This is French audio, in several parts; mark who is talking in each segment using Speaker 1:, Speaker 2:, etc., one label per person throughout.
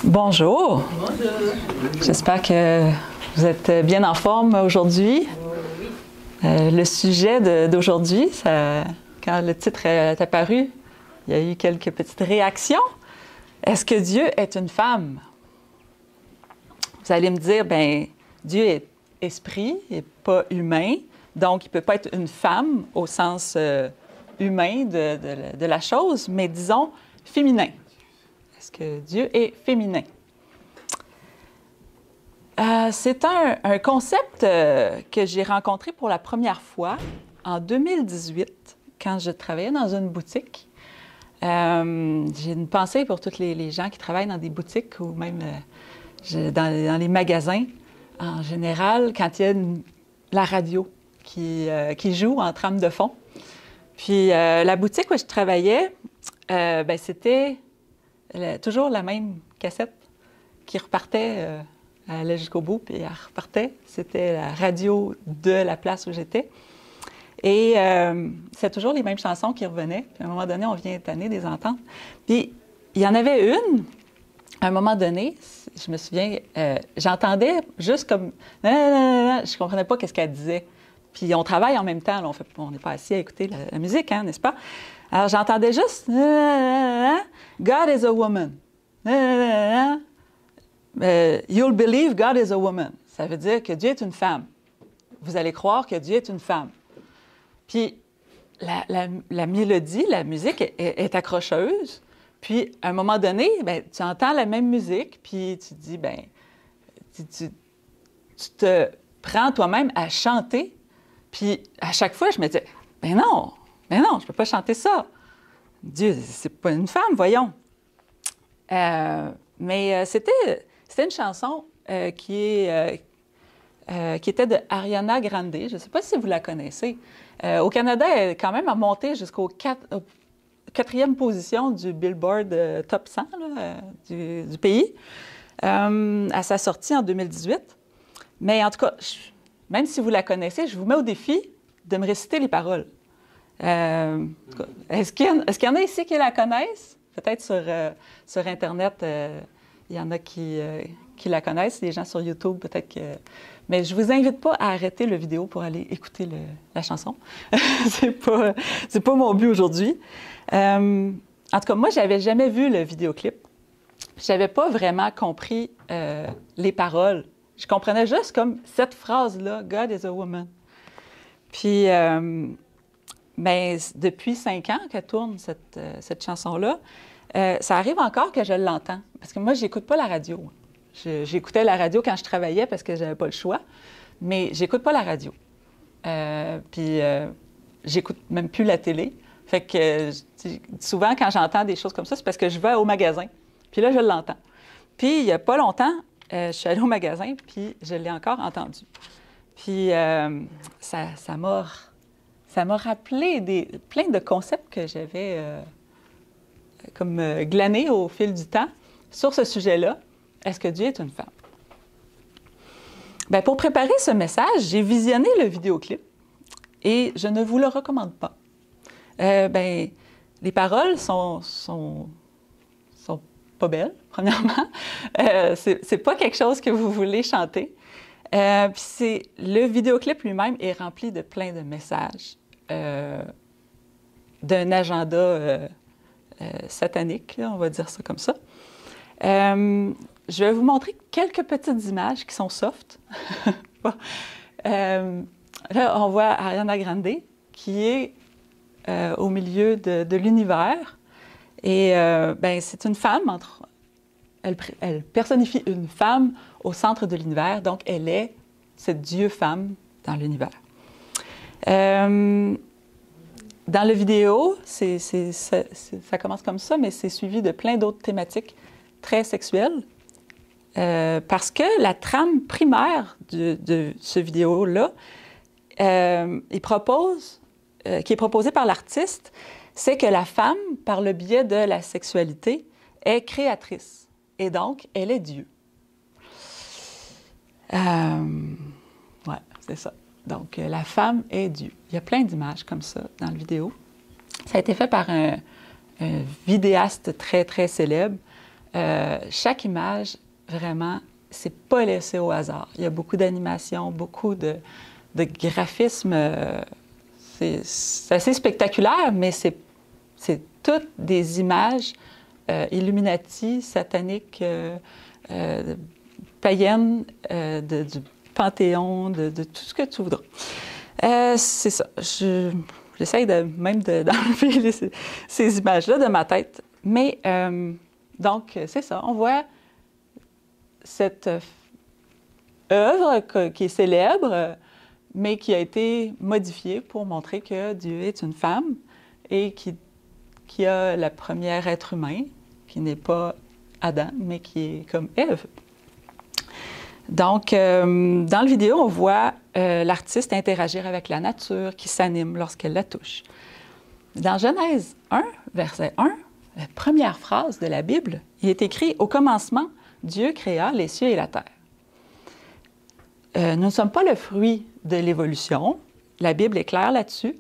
Speaker 1: Bonjour.
Speaker 2: Bonjour.
Speaker 1: J'espère que vous êtes bien en forme aujourd'hui. Le sujet d'aujourd'hui, quand le titre est apparu, il y a eu quelques petites réactions. Est-ce que Dieu est une femme? Vous allez me dire, bien, Dieu est esprit et pas humain, donc il ne peut pas être une femme au sens humain de la chose, mais disons féminin. Est-ce que Dieu est féminin? C'est un concept que j'ai rencontré pour la première fois en 2018, quand je travaillais dans une boutique. J'ai une pensée pour tous les gens qui travaillent dans des boutiques ou même dans les magasins. En général, quand il y a la radio qui joue en trame de fond. Puis la boutique où je travaillais, c'était toujours la même cassette qui repartait. Elle allait jusqu'au bout, puis elle repartait. C'était la radio de la place où j'étais. Et c'est toujours les mêmes chansons qui revenaient. Puis à un moment donné, on vient tanner des ententes. Puis il y en avait une, à un moment donné, je me souviens, j'entendais juste comme... Je ne comprenais pas qu'est-ce qu'elle disait. Puis on travaille en même temps, là, on n'est pas assis à écouter la musique, hein, n'est-ce pas? Alors j'entendais juste... God is a woman. You'll believe God is a woman. Ça veut dire que Dieu est une femme. Vous allez croire que Dieu est une femme. Puis la mélodie, la musique est accrocheuse. Puis à un moment donné, bien, tu entends la même musique, puis tu te dis, bien, tu te prends toi-même à chanter. Puis à chaque fois, je me disais, ben non, je ne peux pas chanter ça. Dieu, c'est pas une femme, voyons. Mais c'était une chanson qui était de Ariana Grande. Je ne sais pas si vous la connaissez. Au Canada, elle est quand même monté jusqu'au 4e position du Billboard Top 100 là, du pays à sa sortie en 2018. Mais en tout cas, même si vous la connaissez, je vous mets au défi de me réciter les paroles. Est-ce qu'il y en a ici qui la connaissent? Peut-être sur Internet, il y en a qui la connaissent, les gens sur YouTube, peut-être que... Mais je ne vous invite pas à arrêter la vidéo pour aller écouter la chanson. C'est pas mon but aujourd'hui. En tout cas, moi, je n'avais jamais vu le vidéoclip. Je n'avais pas vraiment compris les paroles. Je comprenais juste comme cette phrase-là, « God is a woman ». Puis, mais depuis 5 ans qu'elle tourne, cette chanson-là, ça arrive encore que je l'entends. Parce que moi, je n'écoute pas la radio. J'écoutais la radio quand je travaillais parce que je n'avais pas le choix, mais j'écoute pas la radio. Puis, j'écoute même plus la télé. Fait que souvent, quand j'entends des choses comme ça, c'est parce que je vais au magasin. Puis là, je l'entends. Puis, il n'y a pas longtemps, je suis allée au magasin, puis je l'ai encore entendu. Puis, ça m'a rappelé plein de concepts que j'avais glanés au fil du temps sur ce sujet-là. Est-ce que Dieu est une femme? Bien, pour préparer ce message, j'ai visionné le vidéoclip et je ne vous le recommande pas. Les paroles sont pas belles, premièrement. C'est pas quelque chose que vous voulez chanter. Puis le vidéoclip lui-même est rempli de plein de messages, d'un agenda satanique, là, on va dire ça comme ça. Je vais vous montrer quelques petites images qui sont soft. Là, on voit Ariana Grande qui est au milieu de l'univers. Et c'est une femme, elle personnifie une femme au centre de l'univers, donc elle est cette Dieu-femme dans l'univers. Dans la vidéo, ça commence comme ça, mais c'est suivi de plein d'autres thématiques très sexuelles. Parce que la trame primaire de ce vidéo-là, qui est proposée par l'artiste, c'est que la femme, par le biais de la sexualité, est créatrice. Et donc, elle est Dieu. Ouais, c'est ça. Donc, la femme est Dieu. Il y a plein d'images comme ça dans la vidéo. Ça a été fait par un vidéaste très, très célèbre Chaque image, vraiment, c'est pas laissé au hasard. Il y a beaucoup d'animation, beaucoup de graphisme. C'est assez spectaculaire, mais c'est toutes des images Illuminati, sataniques, païennes, du Panthéon, de tout ce que tu voudras. C'est ça. J'essaye même d'enlever ces images-là de ma tête. Mais, donc, c'est ça. On voit cette œuvre qui est célèbre, mais qui a été modifiée pour montrer que Dieu est une femme et qui a le premier être humain, qui n'est pas Adam, mais qui est comme Ève. Donc, dans la vidéo, on voit l'artiste interagir avec la nature qui s'anime lorsqu'elle la touche. Dans Genèse 1, verset 1, la première phrase de la Bible, il est écrit « Au commencement, Dieu créa les cieux et la terre ». Nous ne sommes pas le fruit de l'évolution. La Bible est claire là-dessus.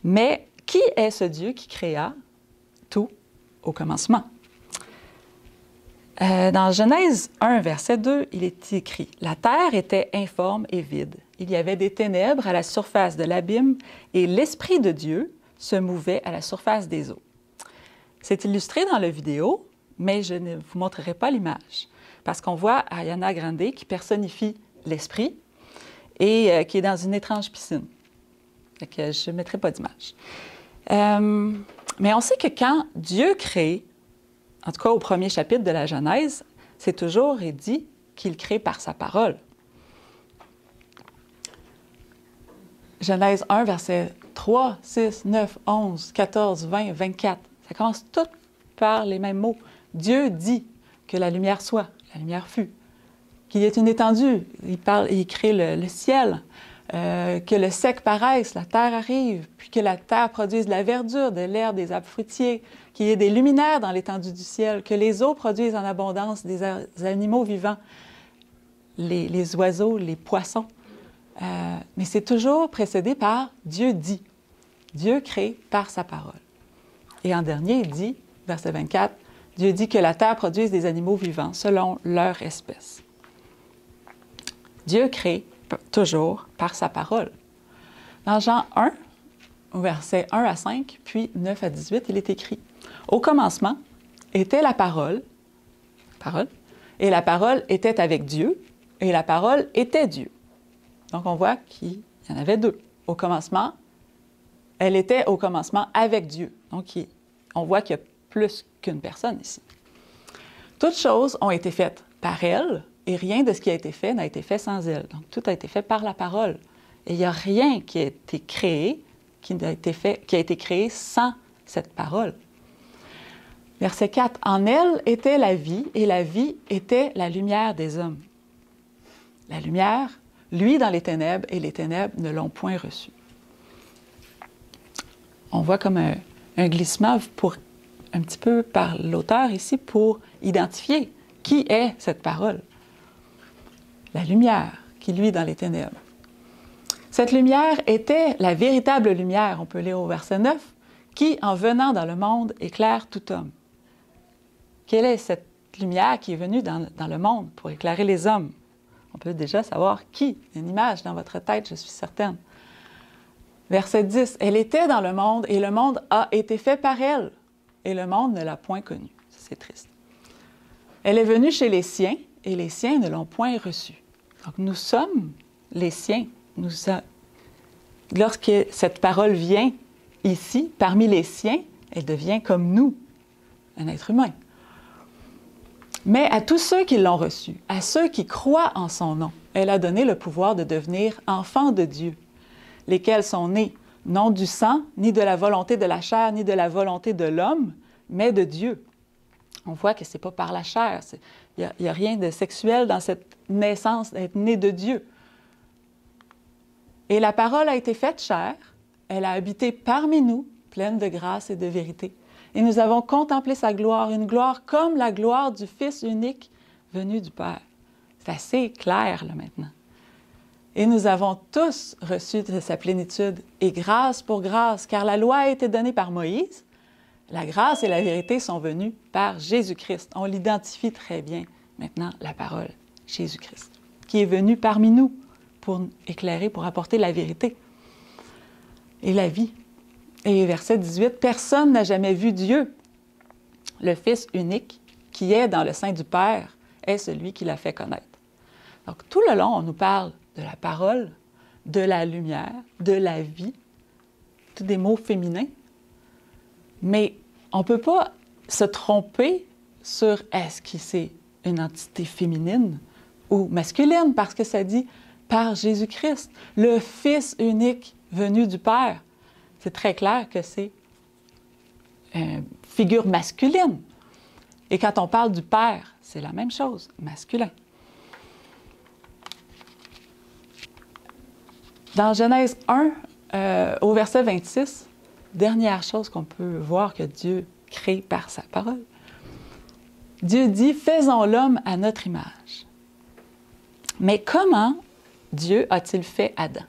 Speaker 1: Mais qui est ce Dieu qui créa tout au commencement? Dans Genèse 1, verset 2, il est écrit « La terre était informe et vide. Il y avait des ténèbres à la surface de l'abîme et l'Esprit de Dieu se mouvait à la surface des eaux. » C'est illustré dans la vidéo, mais je ne vous montrerai pas l'image parce qu'on voit Ariana Grande qui personnifie l'Esprit et qui est dans une étrange piscine. Donc, je ne mettrai pas d'image. Mais on sait que quand Dieu crée, en tout cas au premier chapitre de la Genèse, c'est toujours dit qu'il crée par sa parole. Genèse 1, versets 3, 6, 9, 11, 14, 20, 24. Ça commence tout par les mêmes mots. Dieu dit que la lumière soit, la lumière fut. Qu'il y ait une étendue, il crée le ciel, que le sec paraisse, la terre arrive, puis que la terre produise de la verdure, de l'herbe, des arbres fruitiers, qu'il y ait des luminaires dans l'étendue du ciel, que les eaux produisent en abondance des animaux vivants, les oiseaux, les poissons. Mais c'est toujours précédé par Dieu dit. Dieu crée par sa parole. Et en dernier, il dit, verset 24, Dieu dit que la terre produise des animaux vivants selon leur espèce. Dieu crée toujours par sa parole. Dans Jean 1, versets 1 à 5, puis 9 à 18, il est écrit « Au commencement était la parole, et la parole était avec Dieu, et la parole était Dieu. » Donc, on voit qu'il y en avait deux. Au commencement, elle était au commencement avec Dieu. Donc, on voit qu'il y a plus qu'une personne ici. Toutes choses ont été faites par elle, et rien de ce qui a été fait n'a été fait sans elle. Donc, tout a été fait par la parole. Et il n'y a rien qui a été créé, qui a été créé sans cette parole. Verset 4. « En elle était la vie, et la vie était la lumière des hommes. La lumière, lui dans les ténèbres, et les ténèbres ne l'ont point reçue. » On voit comme un glissement un petit peu par l'auteur ici pour identifier qui est cette parole. La lumière qui luit dans les ténèbres. Cette lumière était la véritable lumière, on peut lire au verset 9, qui, en venant dans le monde, éclaire tout homme. Quelle est cette lumière qui est venue dans le monde pour éclairer les hommes? On peut déjà savoir qui. Une image dans votre tête, je suis certaine. Verset 10. Elle était dans le monde et le monde a été fait par elle et le monde ne l'a point connue. C'est triste. Elle est venue chez les siens et les siens ne l'ont point reçue. Donc nous sommes les siens. Lorsque cette parole vient ici, parmi les siens, elle devient comme nous, un être humain. Mais à tous ceux qui l'ont reçue, à ceux qui croient en son nom, elle a donné le pouvoir de devenir enfants de Dieu, lesquels sont nés non du sang, ni de la volonté de la chair, ni de la volonté de l'homme, mais de Dieu. On voit que ce n'est pas par la chair. Il n'y a rien de sexuel dans cette naissance, d'être né de Dieu. Et la parole a été faite chair, elle a habité parmi nous, pleine de grâce et de vérité. Et nous avons contemplé sa gloire, une gloire comme la gloire du Fils unique venu du Père. C'est assez clair, là, maintenant. Et nous avons tous reçu de sa plénitude, et grâce pour grâce, car la loi a été donnée par Moïse, La grâce et la vérité sont venues par Jésus-Christ. On l'identifie très bien maintenant, la parole, Jésus-Christ, qui est venu parmi nous pour éclairer, pour apporter la vérité et la vie. Et verset 18, « Personne n'a jamais vu Dieu. Le Fils unique qui est dans le sein du Père est celui qui l'a fait connaître. » Donc, tout le long, on nous parle de la parole, de la lumière, de la vie, tous des mots féminins. Mais on ne peut pas se tromper sur est-ce que c'est une entité féminine ou masculine, parce que ça dit « par Jésus-Christ, le Fils unique venu du Père ». C'est très clair que c'est une figure masculine. Et quand on parle du Père, c'est la même chose, masculin. Dans Genèse 1, au verset 26, dernière chose qu'on peut voir que Dieu crée par sa parole, Dieu dit « Faisons l'homme à notre image ». Mais comment Dieu a-t-il fait Adam?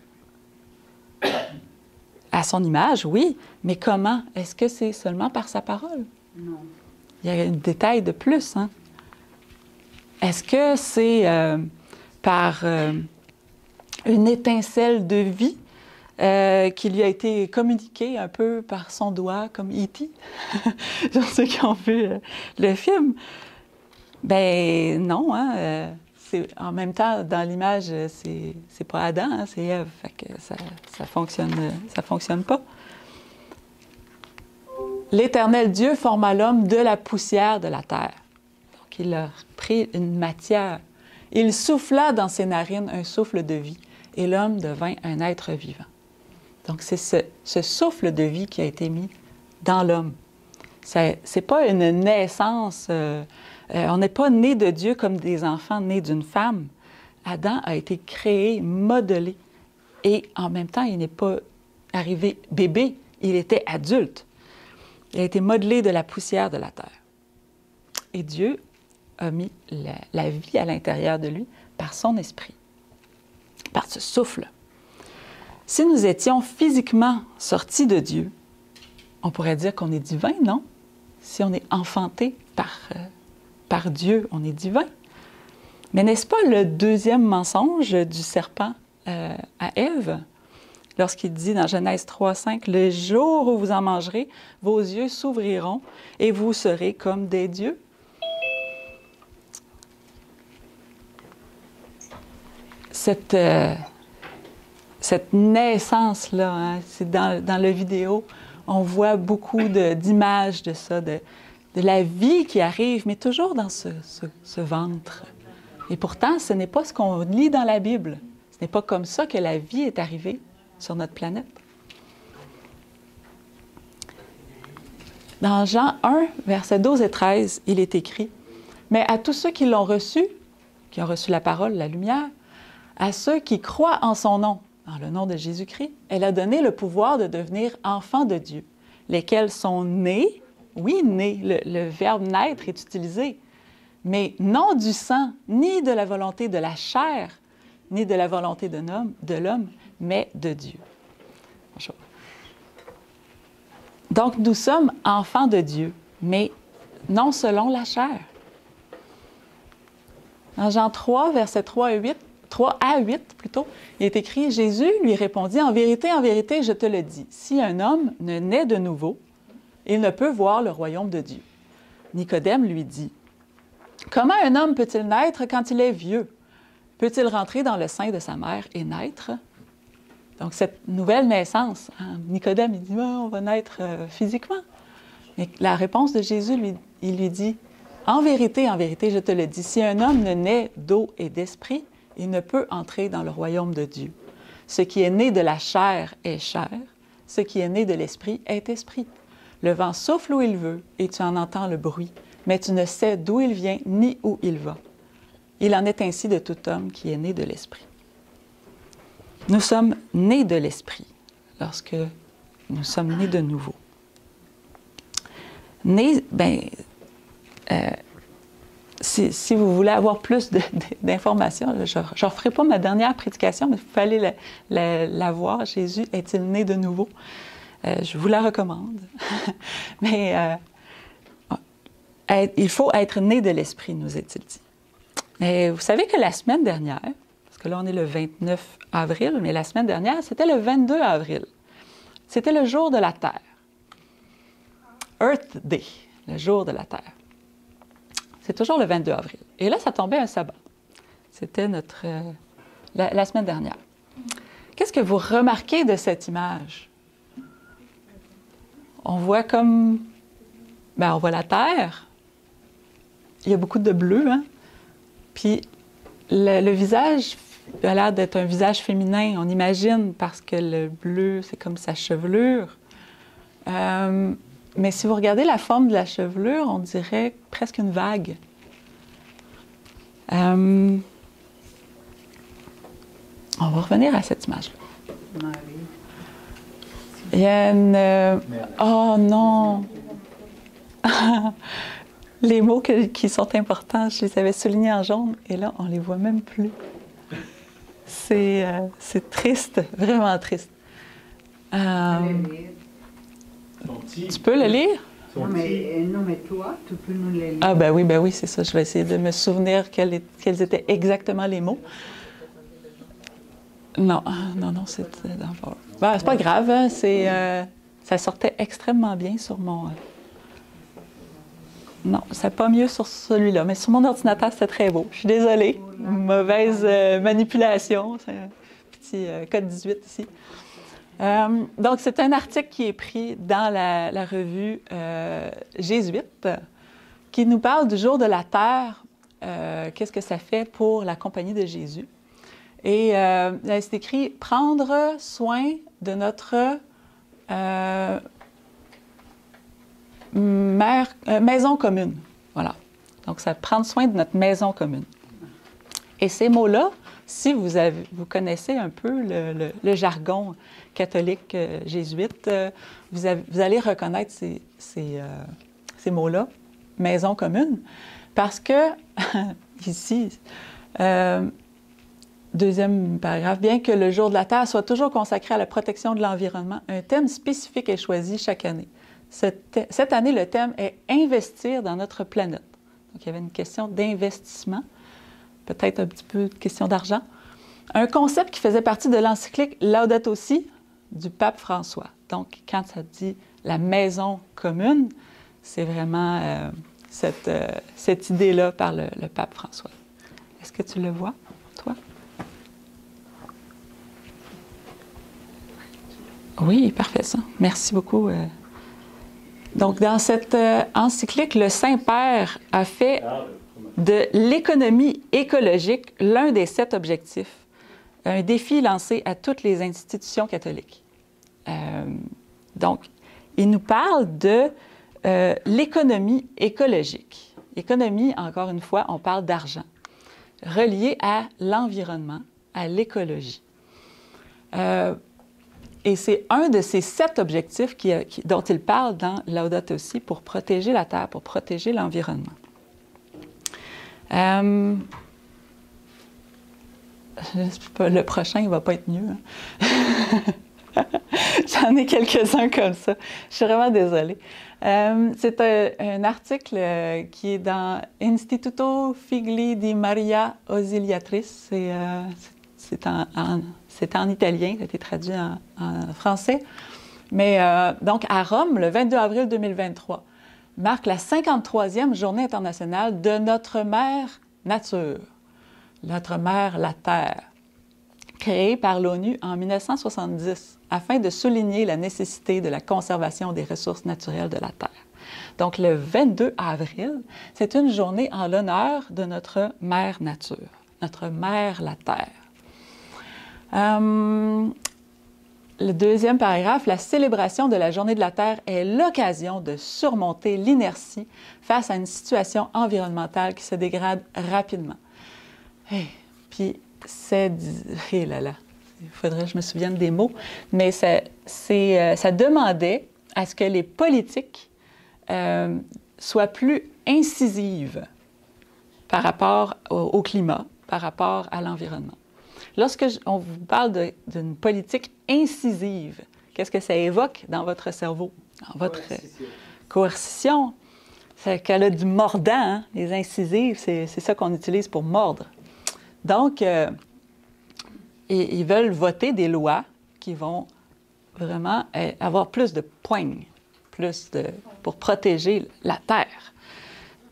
Speaker 1: À son image, oui, mais comment? Est-ce que c'est seulement par sa parole?
Speaker 2: Non.
Speaker 1: Il y a un détail de plus, hein? Est-ce que c'est par une étincelle de vie qui lui a été communiquée un peu par son doigt, comme E.T., genre ceux qui ont vu le film? Ben non, hein? En même temps, dans l'image, c'est pas Adam, hein, c'est Ève. Fait que ça fonctionne pas. L'Éternel Dieu forma l'homme de la poussière de la terre. Donc, il a pris une matière. Il souffla dans ses narines un souffle de vie, et l'homme devint un être vivant. Donc, c'est ce souffle de vie qui a été mis dans l'homme. C'est pas une naissance... on n'est pas né de Dieu comme des enfants nés d'une femme. Adam a été créé, modelé. Et en même temps, il n'est pas arrivé bébé, il était adulte. Il a été modelé de la poussière de la terre. Et Dieu a mis la vie à l'intérieur de lui par son esprit, par ce souffle. Si nous étions physiquement sortis de Dieu, on pourrait dire qu'on est divin, non? Si on est enfanté par Dieu, on est divin. Mais n'est-ce pas le deuxième mensonge du serpent à Ève? Lorsqu'il dit dans Genèse 3,5, « Le jour où vous en mangerez, vos yeux s'ouvriront et vous serez comme des dieux. » Cette naissance-là, hein, c'est dans la vidéo, on voit beaucoup d'images de ça, de la vie qui arrive, mais toujours dans ce ventre. Et pourtant, ce n'est pas ce qu'on lit dans la Bible. Ce n'est pas comme ça que la vie est arrivée sur notre planète. Dans Jean 1, versets 12 et 13, il est écrit, « Mais à tous ceux qui l'ont reçu, qui ont reçu la parole, la lumière, à ceux qui croient en son nom, en le nom de Jésus-Christ, elle a donné le pouvoir de devenir enfants de Dieu, lesquels sont nés. » Oui, né, le verbe naître est utilisé, mais non du sang, ni de la volonté de la chair, ni de la volonté de l'homme, mais de Dieu. Bonjour. Donc, nous sommes enfants de Dieu, mais non selon la chair. Dans Jean 3, versets 3 à 8, plutôt, il est écrit, « Jésus lui répondit, « en vérité, je te le dis, si un homme ne naît de nouveau, il ne peut voir le royaume de Dieu. » Nicodème lui dit, « Comment un homme peut-il naître quand il est vieux? Peut-il rentrer dans le sein de sa mère et naître? » Donc, cette nouvelle naissance, hein, Nicodème, il dit, oh, on va naître physiquement. Mais la réponse de Jésus, il lui dit, « En vérité, je te le dis, si un homme ne naît d'eau et d'esprit, il ne peut entrer dans le royaume de Dieu. Ce qui est né de la chair est chair, ce qui est né de l'esprit est esprit. Le vent souffle où il veut, et tu en entends le bruit, mais tu ne sais d'où il vient ni où il va. Il en est ainsi de tout homme qui est né de l'esprit. » Nous sommes nés de l'esprit lorsque nous sommes nés de nouveau. Nés, si vous voulez avoir plus d'informations, je ne referai pas ma dernière prédication, mais vous pouvez aller la voir. Jésus est-il né de nouveau? Je vous la recommande. Mais il faut être né de l'Esprit, nous est-il dit. Et vous savez que la semaine dernière, parce que là, on est le 29 avril, mais la semaine dernière, c'était le 22 avril. C'était le jour de la Terre. Earth Day, le jour de la Terre. C'est toujours le 22 avril. Et là, ça tombait un sabbat. C'était la semaine dernière. Qu'est-ce que vous remarquez de cette image? On voit comme... on voit la Terre. Il y a beaucoup de bleu, hein? Puis le visage a l'air d'être un visage féminin, on imagine, parce que le bleu, c'est comme sa chevelure. Mais si vous regardez la forme de la chevelure, on dirait presque une vague. On va revenir à cette image-là. Il y a une... Oh non! Les mots qui sont importants, je les avais soulignés en jaune, et là, on les voit même plus. C'est triste, vraiment triste. Tu peux le lire?
Speaker 2: Non, mais toi, tu peux nous les lire.
Speaker 1: Ah, ben oui, c'est ça. Je vais essayer de me souvenir quels étaient exactement les mots. Non, c'était dans... c'est pas grave, hein, ça sortait extrêmement bien sur mon... Non, c'est pas mieux sur celui-là, mais sur mon ordinateur, c'était très beau. Je suis désolée. Mauvaise manipulation. C'est un petit code 18 ici. Donc, c'est un article qui est pris dans la revue Jésuite, qui nous parle du jour de la Terre. Qu'est-ce que ça fait pour la Compagnie de Jésus? Et c'est écrit « Prendre soin de notre... maison commune. » Voilà. Donc, ça prendre soin de notre maison commune. Et ces mots-là, si vous connaissez un peu le jargon catholique jésuite, vous allez reconnaître ces mots-là, maison commune, parce que, ici, deuxième paragraphe, bien que le jour de la Terre soit toujours consacré à la protection de l'environnement, un thème spécifique est choisi chaque année. Cette année, le thème est « Investir dans notre planète ». Donc, il y avait une question d'investissement, peut-être un petit peu de question d'argent. Un concept qui faisait partie de l'encyclique Laudato Si du pape François. Donc, quand ça dit la maison commune, c'est vraiment cette idée-là par le pape François. Est-ce que tu le vois, toi? Oui, parfait, ça. Merci beaucoup. Donc, dans cette encyclique, le Saint-Père a fait de l'économie écologique l'un des 7 objectifs, un défi lancé à toutes les institutions catholiques. Donc, il nous parle de l'économie écologique. Économie, encore une fois, on parle d'argent, relié à l'environnement, à l'écologie. Et c'est un de ces 7 objectifs dont il parle dans Laudato Si pour protéger la Terre, pour protéger l'environnement. Le prochain, il ne va pas être mieux. Hein? J'en ai quelques-uns comme ça. Je suis vraiment désolée. C'est un article qui est dans Instituto Figli di Maria Ausiliatrice. C'est en italien, ça a été traduit en français. Mais donc, à Rome, le 22 avril 2023, marque la 53e Journée internationale de notre mère nature, notre mère la Terre, créée par l'ONU en 1970 afin de souligner la nécessité de la conservation des ressources naturelles de la Terre. Donc, le 22 avril, c'est une journée en l'honneur de notre mère nature, notre mère la Terre. Le deuxième paragraphe, la célébration de la Journée de la Terre est l'occasion de surmonter l'inertie face à une situation environnementale qui se dégrade rapidement. Puis, il faudrait que je me souvienne des mots, mais ça demandait à ce que les politiques soient plus incisives par rapport au climat, par rapport à l'environnement. Lorsque on vous parle d'une politique incisive, qu'est-ce que ça évoque dans votre cerveau, dans votre coercition. C'est qu'elle a du mordant, hein? Les incisives, c'est ça qu'on utilise pour mordre. Donc, ils veulent voter des lois qui vont vraiment avoir plus de poignes, pour protéger la terre.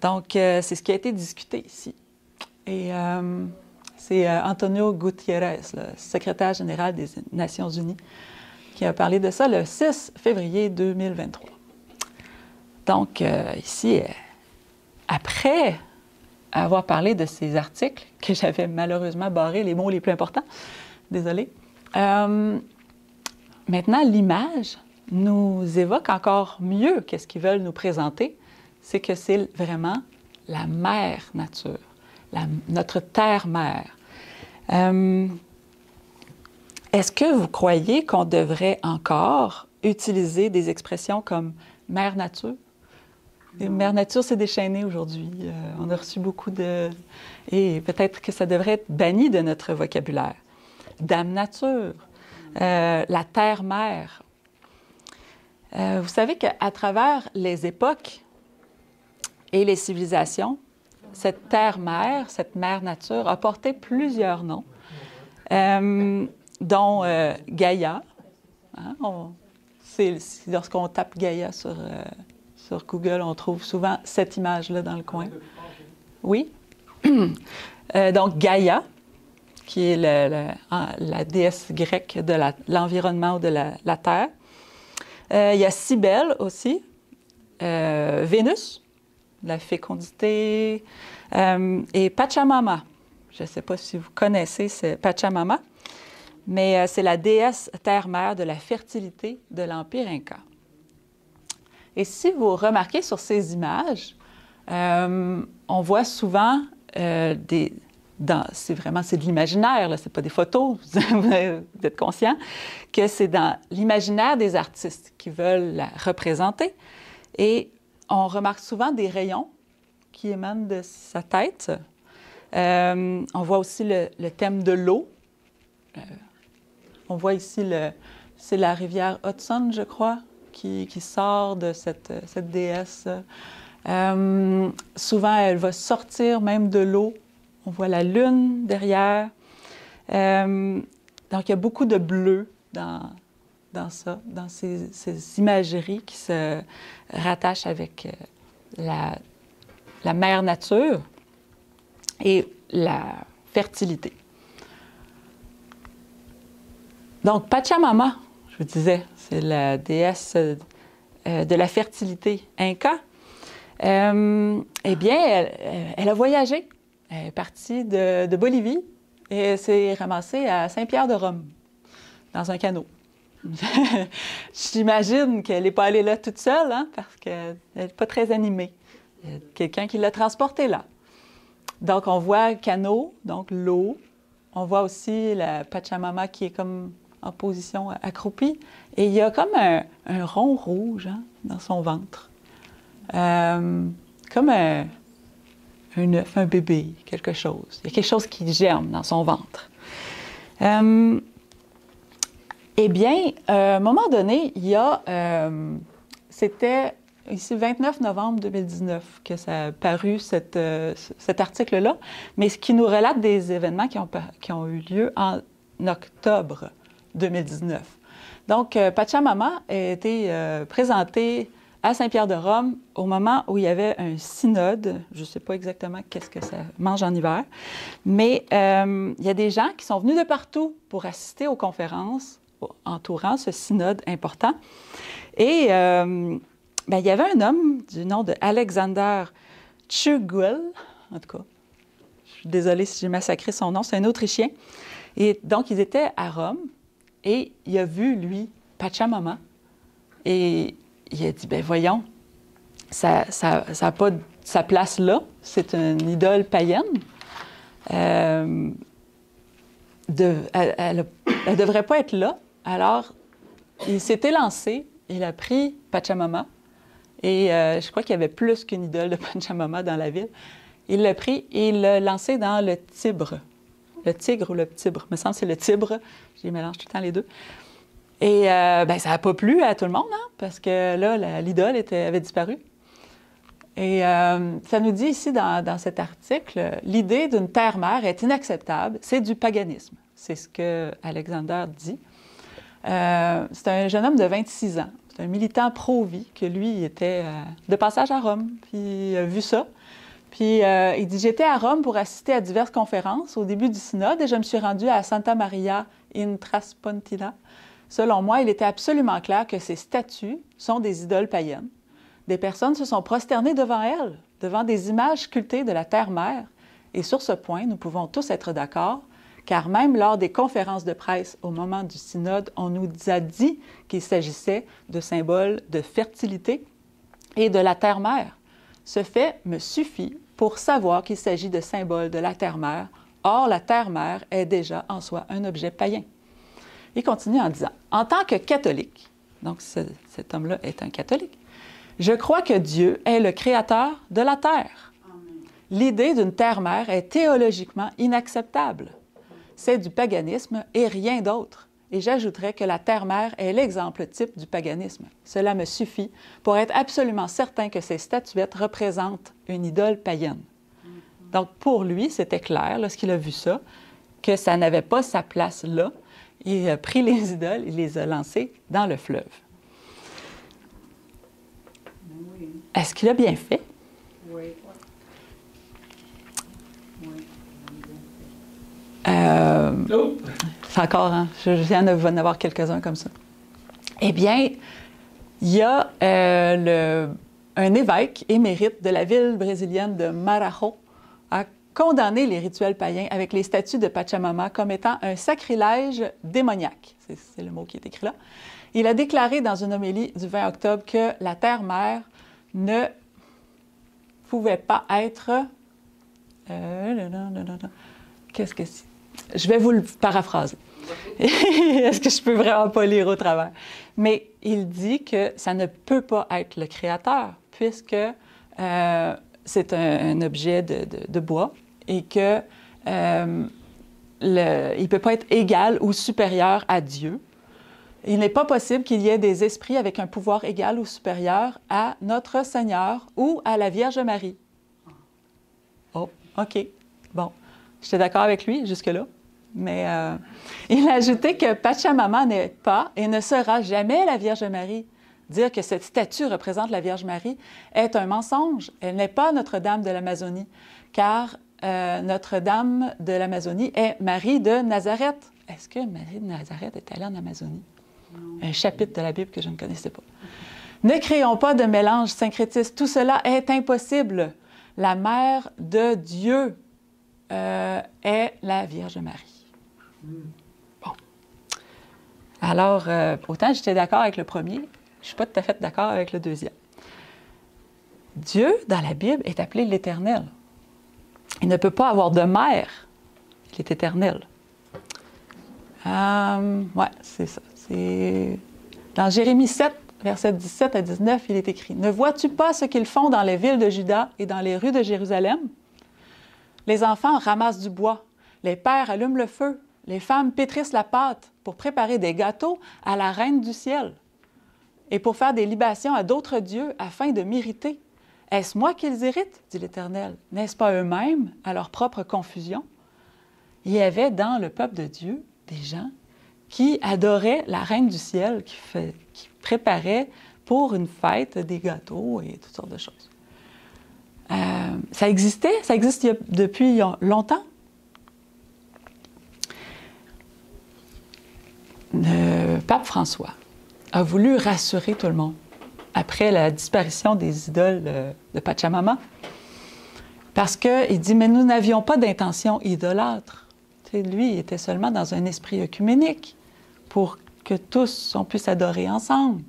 Speaker 1: Donc, c'est ce qui a été discuté ici. Et c'est Antonio Gutiérrez, le secrétaire général des Nations unies, qui a parlé de ça le 6 février 2023. Donc, ici, après avoir parlé de ces articles, que j'avais malheureusement barré les mots les plus importants, désolée, maintenant, l'image nous évoque encore mieux qu'est-ce qu'ils veulent nous présenter, c'est que c'est vraiment la mère nature, notre terre-mère. Est-ce que vous croyez qu'on devrait encore utiliser des expressions comme « mère nature » ? Mère nature s'est déchaînée aujourd'hui. On a reçu beaucoup de... Et peut-être que ça devrait être banni de notre vocabulaire. Dame nature, la terre-mère. Vous savez qu'à travers les époques et les civilisations, cette terre-mère, cette mère nature, a porté plusieurs noms, dont Gaïa. Hein, lorsqu'on tape Gaïa sur Google, on trouve souvent cette image-là dans le coin. Oui. Donc, Gaïa, qui est la déesse grecque de l'environnement ou de la terre. Il y a Cybèle aussi, Vénus, la fécondité, et Pachamama. Je ne sais pas si vous connaissez Pachamama, mais c'est la déesse terre-mère de la fertilité de l'Empire Inca. Et si vous remarquez sur ces images, on voit souvent c'est de l'imaginaire, ce n'est pas des photos, vous êtes conscient, que c'est dans l'imaginaire des artistes qui veulent la représenter. Et on remarque souvent des rayons qui émanent de sa tête. On voit aussi le thème de l'eau. On voit ici, c'est la rivière Hudson, je crois, qui sort de cette déesse. Souvent, elle va sortir même de l'eau. On voit la lune derrière. Donc, il y a beaucoup de bleu dans ça, dans ces imageries qui se rattachent avec la mère nature et la fertilité. Donc, Pachamama, je vous disais, c'est la déesse de la fertilité inca. Eh bien, elle a voyagé. Elle est partie de Bolivie et s'est ramassée à Saint-Pierre-de-Rome, dans un canot. J'imagine qu'elle n'est pas allée là toute seule, hein, parce qu'elle n'est pas très animée. Il y a quelqu'un qui l'a transportée là. Donc, on voit le canot, donc l'eau. On voit aussi la Pachamama qui est comme en position accroupie. Et il y a comme un rond rouge, hein, dans son ventre. Comme un œuf, un bébé, quelque chose. Il y a quelque chose qui germe dans son ventre. Eh bien, à un moment donné, il y a... c'était ici le 29 novembre 2019 que ça a paru, cet article-là, mais ce qui nous relate des événements qui ont eu lieu en octobre 2019. Donc, Pachamama a été présentée à Saint-Pierre-de-Rome au moment où il y avait un synode. Je ne sais pas exactement qu'est-ce que ça mange en hiver, mais il y a des gens qui sont venus de partout pour assister aux conférences entourant ce synode important. Et il y avait un homme du nom de Alexander Tchuguel, en tout cas, je suis désolée si j'ai massacré son nom, c'est un Autrichien. Et donc, ils étaient à Rome et il a vu, lui, Pachamama. Et il a dit, bien voyons, ça n'a pas sa place là, c'est une idole païenne. Elle ne devrait pas être là. Alors, il s'était lancé, il a pris Pachamama, et je crois qu'il y avait plus qu'une idole de Pachamama dans la ville. Il l'a pris et il l'a lancé dans le Tibre. Le Tigre ou le Tibre? Il me semble que c'est le Tibre. Je les mélange tout le temps les deux. Et ben, ça n'a pas plu à tout le monde, hein, parce que là, l'idole avait disparu. Et ça nous dit ici dans cet article, l'idée d'une terre-mère est inacceptable, c'est du paganisme. C'est ce que Alexander dit. C'est un jeune homme de 26 ans. C'est un militant pro-vie que lui, il était de passage à Rome, puis il a vu ça. Puis il dit, j'étais à Rome pour assister à diverses conférences au début du synode et je me suis rendu à Santa Maria in Traspontina. Selon moi, il était absolument clair que ces statues sont des idoles païennes. Des personnes se sont prosternées devant elles, devant des images sculptées de la terre-mère. Et sur ce point, nous pouvons tous être d'accord, car même lors des conférences de presse au moment du synode, on nous a dit qu'il s'agissait de symboles de fertilité et de la terre-mère. Ce fait me suffit pour savoir qu'il s'agit de symboles de la terre-mère. Or, la terre-mère est déjà en soi un objet païen. Il continue en disant, en tant que catholique, donc cet homme-là est un catholique, je crois que Dieu est le créateur de la terre. L'idée d'une terre-mère est théologiquement inacceptable. C'est du paganisme et rien d'autre. Et j'ajouterais que la terre-mère est l'exemple type du paganisme. Cela me suffit pour être absolument certain que ces statuettes représentent une idole païenne. Donc, pour lui, c'était clair, lorsqu'il a vu ça, que ça n'avait pas sa place là. Il a pris les idoles, il les a lancées dans le fleuve. Est-ce qu'il a bien fait?
Speaker 2: Oui.
Speaker 1: C'est encore, hein? Je viens de vous en avoir quelques-uns comme ça. Eh bien, il y a un évêque émérite de la ville brésilienne de Marajo a condamné les rituels païens avec les statues de Pachamama comme étant un sacrilège démoniaque. C'est le mot qui est écrit là. Il a déclaré dans une homélie du 20 octobre que la terre-mère ne pouvait pas être... Qu'est-ce que c'est? Je vais vous le paraphraser. Est-ce que je peux vraiment pas lire au travers? Mais il dit que ça ne peut pas être le créateur, puisque c'est un objet de bois et que il ne peut pas être égal ou supérieur à Dieu. Il n'est pas possible qu'il y ait des esprits avec un pouvoir égal ou supérieur à notre Seigneur ou à la Vierge Marie. Oh, OK. Bon. J'étais d'accord avec lui jusque-là. Mais il a ajouté que Pachamama n'est pas et ne sera jamais la Vierge Marie. Dire que cette statue représente la Vierge Marie est un mensonge. Elle n'est pas Notre-Dame de l'Amazonie, car Notre-Dame de l'Amazonie est Marie de Nazareth. Est-ce que Marie de Nazareth est allée en Amazonie? Un chapitre de la Bible que je ne connaissais pas. Ne créons pas de mélange syncrétiste. Tout cela est impossible. La mère de Dieu est la Vierge Marie. Bon. Alors, autant j'étais d'accord avec le premier, je ne suis pas tout à fait d'accord avec le deuxième. Dieu, dans la Bible, est appelé l'Éternel. Il ne peut pas avoir de mère. Il est éternel. Oui, c'est ça. Dans Jérémie 7, versets 17 à 19, il est écrit « Ne vois-tu pas ce qu'ils font dans les villes de Juda et dans les rues de Jérusalem? Les enfants ramassent du bois, les pères allument le feu, les femmes pétrissent la pâte pour préparer des gâteaux à la Reine du ciel et pour faire des libations à d'autres dieux afin de m'irriter. Est-ce moi qu'ils irritent, dit l'Éternel? N'est-ce pas eux-mêmes à leur propre confusion? » Il y avait dans le peuple de Dieu des gens qui adoraient la Reine du ciel, qui préparaient pour une fête des gâteaux et toutes sortes de choses. Ça existe depuis longtemps. Le pape François a voulu rassurer tout le monde après la disparition des idoles de Pachamama, parce qu'il dit « Mais nous n'avions pas d'intention idolâtre. » Lui, il était seulement dans un esprit œcuménique pour que tous on puisse adorer ensemble.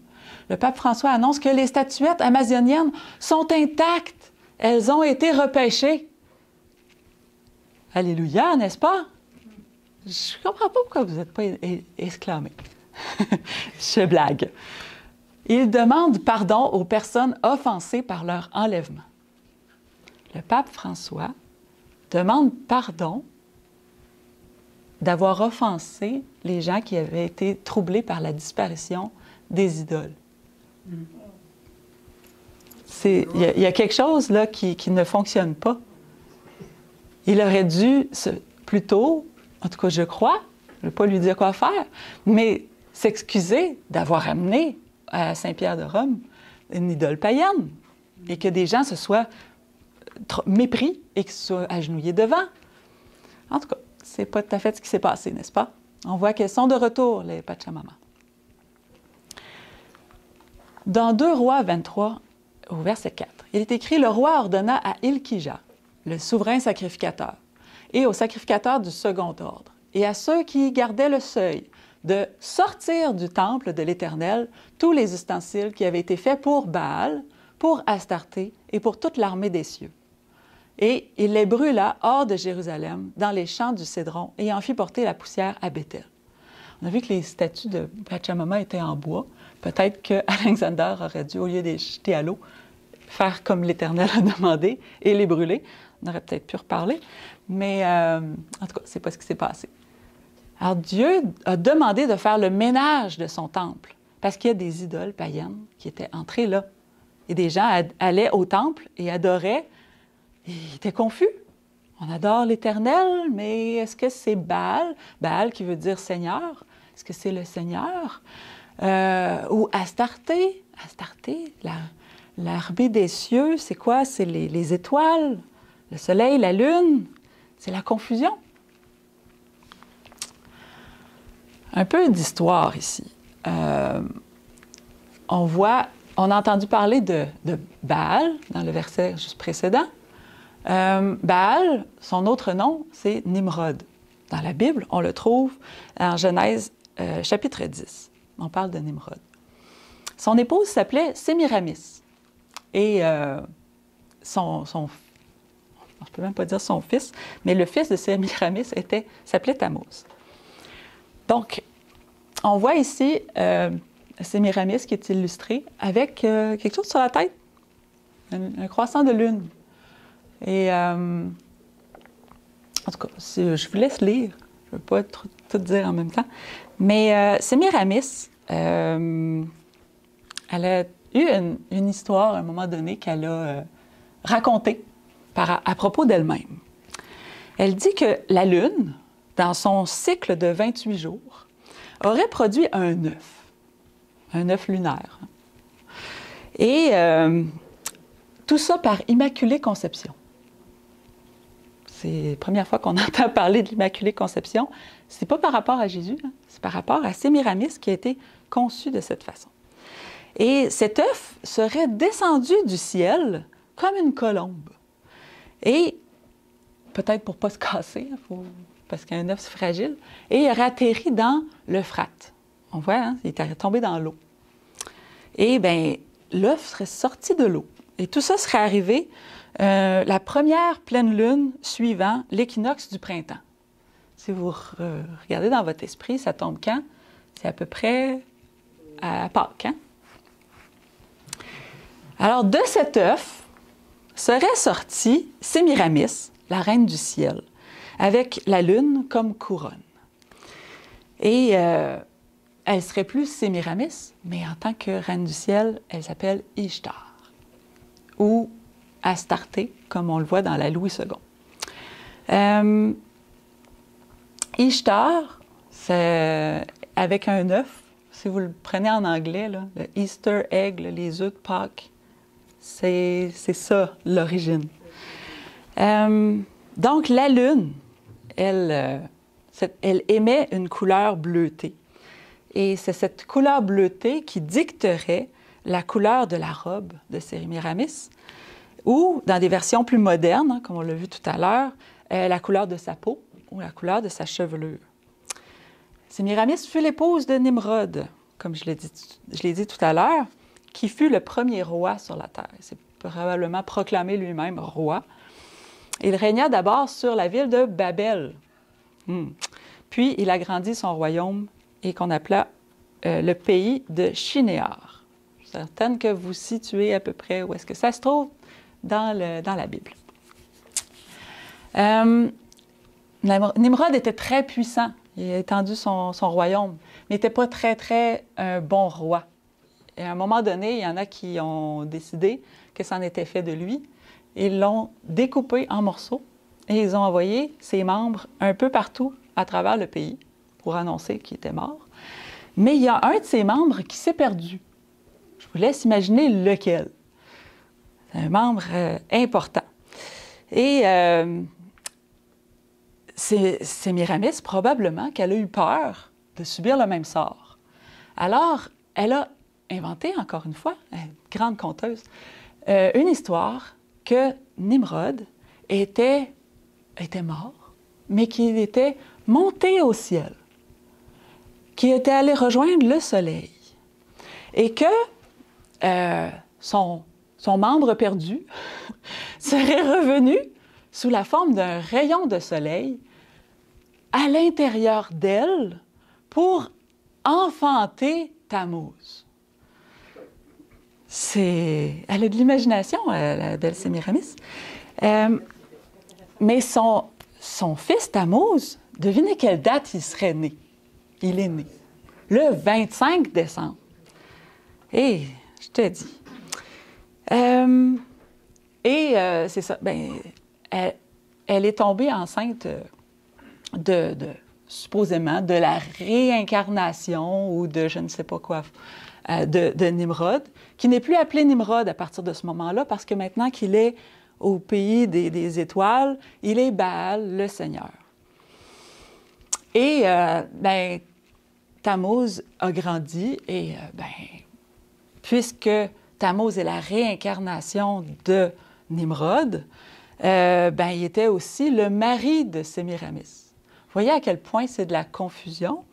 Speaker 1: Le pape François annonce que les statuettes amazoniennes sont intactes. Elles ont été repêchées. Alléluia, n'est-ce pas? Je ne comprends pas pourquoi vous n'êtes pas exclamés. Je blague. Il demande pardon aux personnes offensées par leur enlèvement. Le pape François demande pardon d'avoir offensé les gens qui avaient été troublés par la disparition des idoles. Il y a quelque chose là qui ne fonctionne pas. Il aurait dû plutôt, en tout cas je crois, je ne vais pas lui dire quoi faire, mais s'excuser d'avoir amené à Saint-Pierre de Rome une idole païenne et que des gens se soient mépris et qu'ils se soient agenouillés devant. En tout cas, c'est pas tout à fait ce qui s'est passé, n'est-ce pas? On voit qu'elles sont de retour, les Pachamama. Dans 2 Rois 23, au verset 4, il est écrit « Le roi ordonna à Ilkija, le souverain sacrificateur, et aux sacrificateurs du second ordre, et à ceux qui gardaient le seuil, de sortir du temple de l'Éternel tous les ustensiles qui avaient été faits pour Baal, pour Astarté et pour toute l'armée des cieux. Et il les brûla hors de Jérusalem, dans les champs du Cédron, et en fit porter la poussière à Béthel. » On a vu que les statues de Pachamama étaient en bois. Peut-être qu'Alexander aurait dû, au lieu de les jeter à l'eau, faire comme l'Éternel a demandé et les brûler. On aurait peut-être pu reparler, mais en tout cas, c'est pas ce qui s'est passé. Alors Dieu a demandé de faire le ménage de son temple, parce qu'il y a des idoles païennes qui étaient entrées là. Et des gens allaient au temple et adoraient. Ils étaient confus. On adore l'Éternel, mais est-ce que c'est Baal? Baal qui veut dire Seigneur. Est-ce que c'est le Seigneur? Ou Astarté? Astarté, l'armée des cieux, c'est quoi? C'est les étoiles, le soleil, la lune. C'est la confusion. Un peu d'histoire ici. On a entendu parler de Baal dans le verset juste précédent. Baal, son autre nom, c'est Nimrod. Dans la Bible, on le trouve en Genèse chapitre 10. On parle de Nimrod. Son épouse s'appelait Sémiramis. Et je ne peux même pas dire son fils, mais le fils de Sémiramis s'appelait Tammuz. Donc, on voit ici Sémiramis qui est illustré avec quelque chose sur la tête, un croissant de lune. Et en tout cas, je vous laisse lire. Je ne veux pas tout dire en même temps. Mais Sémiramis, elle a eu une histoire à un moment donné qu'elle a racontée à propos d'elle-même. Elle dit que la Lune, dans son cycle de 28 jours, aurait produit un œuf lunaire. Et tout ça par Immaculée Conception. C'est la première fois qu'on entend parler de l'Immaculée Conception. Ce n'est pas par rapport à Jésus, hein, c'est par rapport à Sémiramis qui a été conçu de cette façon. Et cet œuf serait descendu du ciel comme une colombe. Et peut-être pour ne pas se casser, parce qu'un œuf, c'est fragile, et il aurait atterri dans l'Euphrate. On voit, hein, il est tombé dans l'eau. Et bien, l'œuf serait sorti de l'eau. Et tout ça serait arrivé la première pleine lune suivant l'équinoxe du printemps. Si vous regardez dans votre esprit, ça tombe quand? C'est à peu près à Pâques, hein? Alors, de cet œuf serait sortie Sémiramis, la reine du ciel, avec la lune comme couronne. Et elle serait plus Sémiramis, mais en tant que reine du ciel, elle s'appelle Ishtar, ou Astarté, comme on le voit dans la Louis II. Ishtar, c'est avec un œuf, si vous le prenez en anglais, là, le Easter egg, les œufs de Pâques, c'est ça l'origine. Donc la lune, elle émet une couleur bleutée. Et c'est cette couleur bleutée qui dicterait la couleur de la robe de Sémiramis, ou, dans des versions plus modernes, hein, comme on l'a vu tout à l'heure, la couleur de sa peau ou la couleur de sa chevelure. Sémiramis fut l'épouse de Nimrod, comme je l'ai dit tout à l'heure, qui fut le premier roi sur la terre. Il s'est probablement proclamé lui-même roi. Il régna d'abord sur la ville de Babel. Puis, il agrandit son royaume et qu'on appela le pays de Shinéar. Je suis certaine que vous situez à peu près où est-ce que ça se trouve dans la Bible. Nimrod était très puissant. Il a étendu son royaume, mais n'était pas très un bon roi. Et à un moment donné, il y en a qui ont décidé que c'en était fait de lui. Ils l'ont découpé en morceaux et ils ont envoyé ses membres un peu partout à travers le pays pour annoncer qu'il était mort. Mais il y a un de ses membres qui s'est perdu. Je vous laisse imaginer lequel. C'est un membre important. Et Sémiramis, probablement qu'elle a eu peur de subir le même sort. Alors, elle a inventé, encore une fois, une grande conteuse, une histoire que Nimrod était mort, mais qu'il était monté au ciel, qu'il était allé rejoindre le soleil, et que son membre perdu serait revenu sous la forme d'un rayon de soleil à l'intérieur d'elle pour enfanter Tammuz. Elle a de l'imagination, la belle Sémiramis. Mais son fils Tammuz, devinez quelle date il serait né. Il est né le 25 décembre. Et je te dis. C'est ça. Ben, elle est tombée enceinte supposément de la réincarnation ou de je ne sais pas quoi de Nimrod, qui n'est plus appelé Nimrod à partir de ce moment-là, parce que maintenant qu'il est au pays des étoiles, il est Baal, le Seigneur. Et Tammuz a grandi et puisque Tammuz est la réincarnation de Nimrod, il était aussi le mari de Sémiramis. Vous voyez à quel point c'est de la confusion.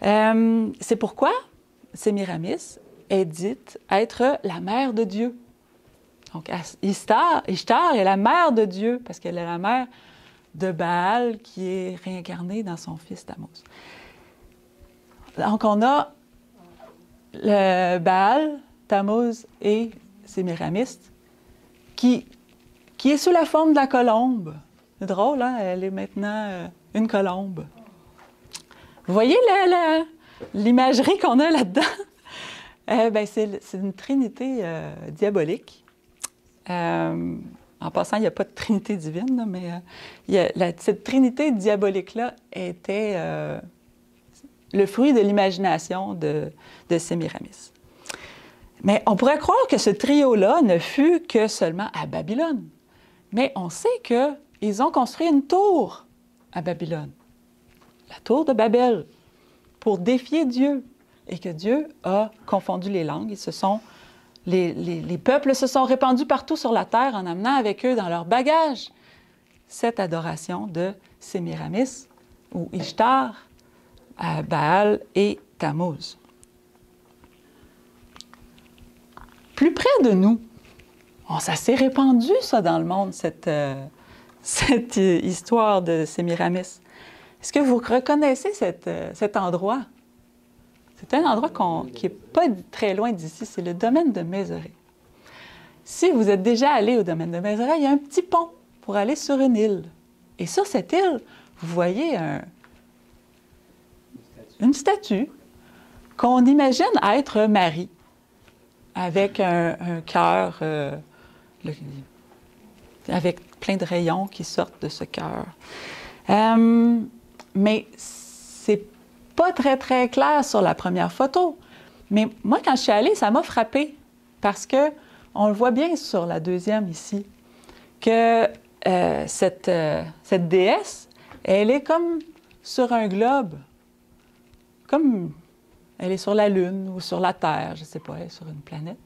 Speaker 1: C'est pourquoi Sémiramis est dite être la mère de Dieu. Donc, Ishtar est la mère de Dieu, parce qu'elle est la mère de Baal qui est réincarné dans son fils Tammuz. Donc, on a le Baal, Tammuz et Sémiramis qui est sous la forme de la colombe. C'est drôle, hein? Elle est maintenant une colombe. Vous voyez l'imagerie qu'on a là-dedans? C'est une trinité diabolique. En passant, il n'y a pas de trinité divine, là, mais cette trinité diabolique-là était le fruit de l'imagination de Sémiramis. Mais on pourrait croire que ce trio-là ne fut que seulement à Babylone. Mais on sait qu'ils ont construit une tour à Babylone, la tour de Babel, pour défier Dieu. Et que Dieu a confondu les langues. Les peuples se sont répandus partout sur la terre en amenant avec eux dans leur bagage cette adoration de Sémiramis ou Ishtar, à Baal et Tammuz. Plus près de nous, ça s'est répandu, ça, dans le monde, cette histoire de Sémiramis. Est-ce que vous reconnaissez cet endroit? C'est un endroit qui n'est pas très loin d'ici, c'est le domaine de Mézoré. Si vous êtes déjà allé au domaine de Mézoré, il y a un petit pont pour aller sur une île. Et sur cette île, vous voyez une statue qu'on imagine être Marie, avec un cœur, avec plein de rayons qui sortent de ce cœur. Mais c'est pas très clair sur la première photo. Mais moi, quand je suis allée, ça m'a frappée parce que on le voit bien sur la deuxième ici, que cette déesse, elle est comme sur un globe, comme elle est sur la Lune ou sur la Terre, je ne sais pas, elle est sur une planète.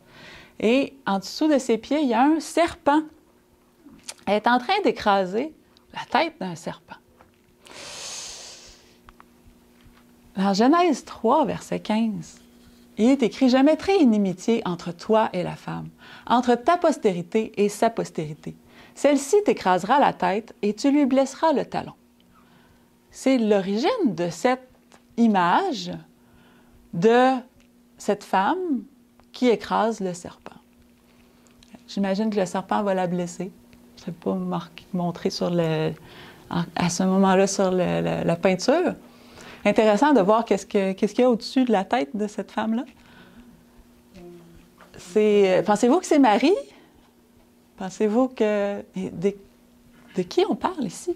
Speaker 1: Et en dessous de ses pieds, il y a un serpent. Elle est en train d'écraser la tête d'un serpent. Dans Genèse 3, verset 15, il est écrit « Je mettrai une inimitié entre toi et la femme, entre ta postérité et sa postérité. Celle-ci t'écrasera la tête et tu lui blesseras le talon. » C'est l'origine de cette image de cette femme qui écrase le serpent. J'imagine que le serpent va la blesser. Je ne sais pas montrer sur à ce moment-là sur la peinture. Intéressant de voir qu'est-ce qu'il y a au-dessus de la tête de cette femme-là. Pensez-vous que c'est Marie? Pensez-vous que... De qui on parle ici?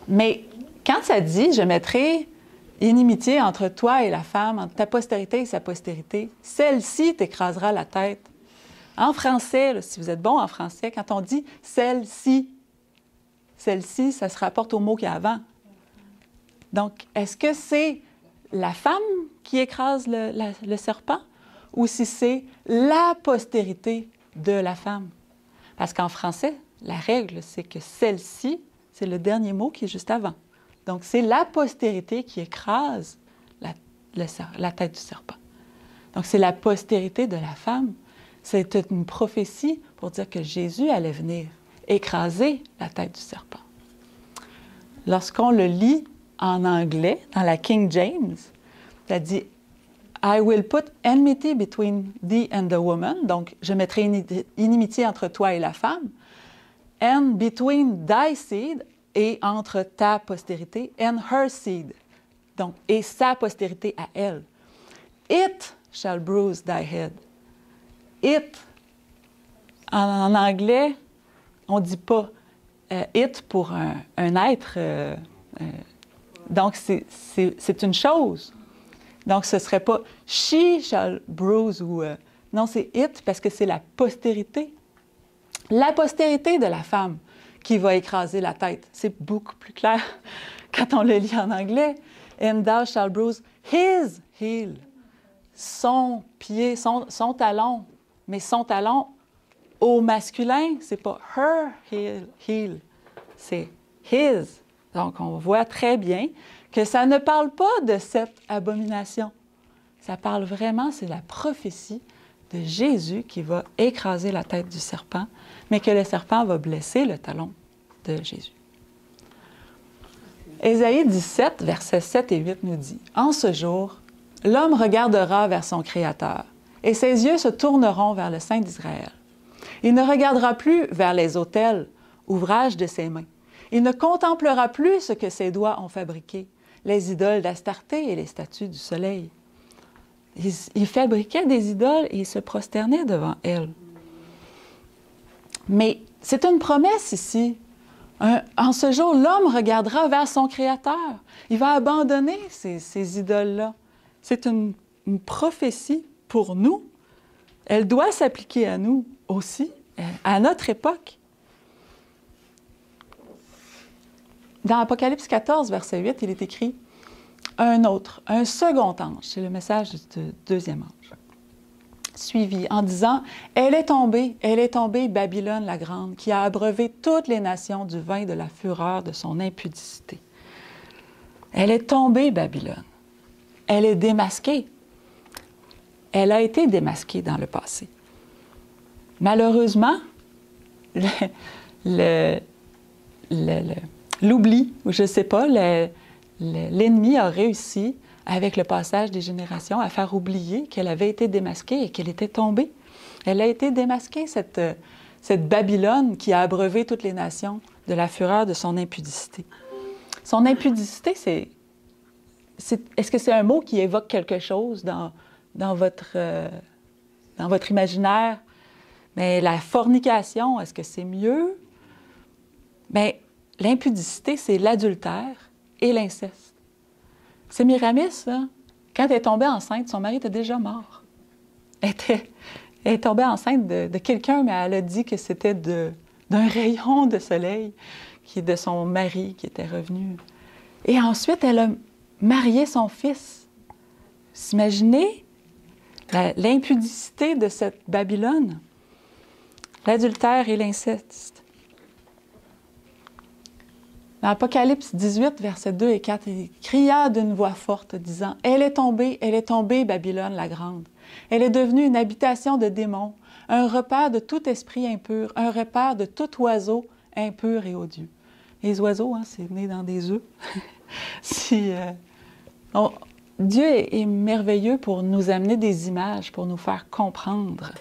Speaker 1: Mais quand ça dit « Je mettrai inimitié entre toi et la femme, entre ta postérité et sa postérité, celle-ci t'écrasera la tête. » En français, là, si vous êtes bon en français, quand on dit « celle-ci », celle-ci, ça se rapporte au mot qu'il y a avant. Donc, est-ce que c'est la femme qui écrase le serpent ou si c'est la postérité de la femme? Parce qu'en français, la règle, c'est que celle-ci, c'est le dernier mot qui est juste avant. Donc, c'est la postérité qui écrase la tête du serpent. Donc, c'est la postérité de la femme. C'est une prophétie pour dire que Jésus allait venir écraser la tête du serpent. Lorsqu'on le lit en anglais, dans la King James, ça dit « I will put enmity between thee and the woman », donc je mettrai une inimitié entre toi et la femme, « and between thy seed », et entre ta postérité, « and her seed », donc et sa postérité à elle. « It shall bruise thy head ». « It », en anglais, on ne dit pas « it » pour un être, donc c'est une chose. Donc, ce ne serait pas « she shall bruise » ou non, c'est « it » parce que c'est la postérité. La postérité de la femme qui va écraser la tête. C'est beaucoup plus clair quand on le lit en anglais. « And thou shall bruise his heel », son pied, son talon. Mais son talon au masculin, c'est pas « her heel », c'est « his ». Donc, on voit très bien que ça ne parle pas de cette abomination. Ça parle vraiment, c'est la prophétie de Jésus qui va écraser la tête du serpent, mais que le serpent va blesser le talon de Jésus. Ésaïe 17, versets 7 et 8 nous dit « En ce jour, l'homme regardera vers son Créateur, et ses yeux se tourneront vers le Saint d'Israël. Il ne regardera plus vers les autels, ouvrage de ses mains. Il ne contemplera plus ce que ses doigts ont fabriqué, les idoles d'Astarté et les statues du soleil. Il fabriquait des idoles et il se prosternait devant elles. Mais c'est une promesse ici. En ce jour, l'homme regardera vers son Créateur. Il va abandonner ces idoles-là. C'est une prophétie pour nous. Elle doit s'appliquer à nous aussi, à notre époque. Dans Apocalypse 14, verset 8, il est écrit « un second ange », c'est le message du deuxième ange, suivi en disant « Elle est tombée, Babylone la grande, qui a abreuvé toutes les nations du vin de la fureur de son impudicité. » Elle est tombée, Babylone. Elle est démasquée. Elle a été démasquée dans le passé. Malheureusement, l'oubli, ou je ne sais pas, l'ennemi a réussi, avec le passage des générations, à faire oublier qu'elle avait été démasquée et qu'elle était tombée. Elle a été démasquée, cette Babylone qui a abreuvé toutes les nations de la fureur de son impudicité. Son impudicité, est-ce que c'est un mot qui évoque quelque chose dans votre imaginaire? Mais la fornication, est-ce que c'est mieux? Bien, l'impudicité, c'est l'adultère et l'inceste. Sémiramis, là, quand elle est tombée enceinte, son mari était déjà mort. Elle est tombée enceinte de quelqu'un, mais elle a dit que c'était d'un rayon de soleil qui est de son mari qui était revenu. Et ensuite, elle a marié son fils. Vous imaginez l'impudicité de cette Babylone? L'adultère et l'inceste. Dans Apocalypse 18, versets 2 et 4, il cria d'une voix forte, disant « Elle est tombée, Babylone la grande. Elle est devenue une habitation de démons, un repaire de tout esprit impur, un repaire de tout oiseau impur et odieux. » Les oiseaux, hein, c'est né dans des œufs. Dieu est merveilleux pour nous amener des images, pour nous faire comprendre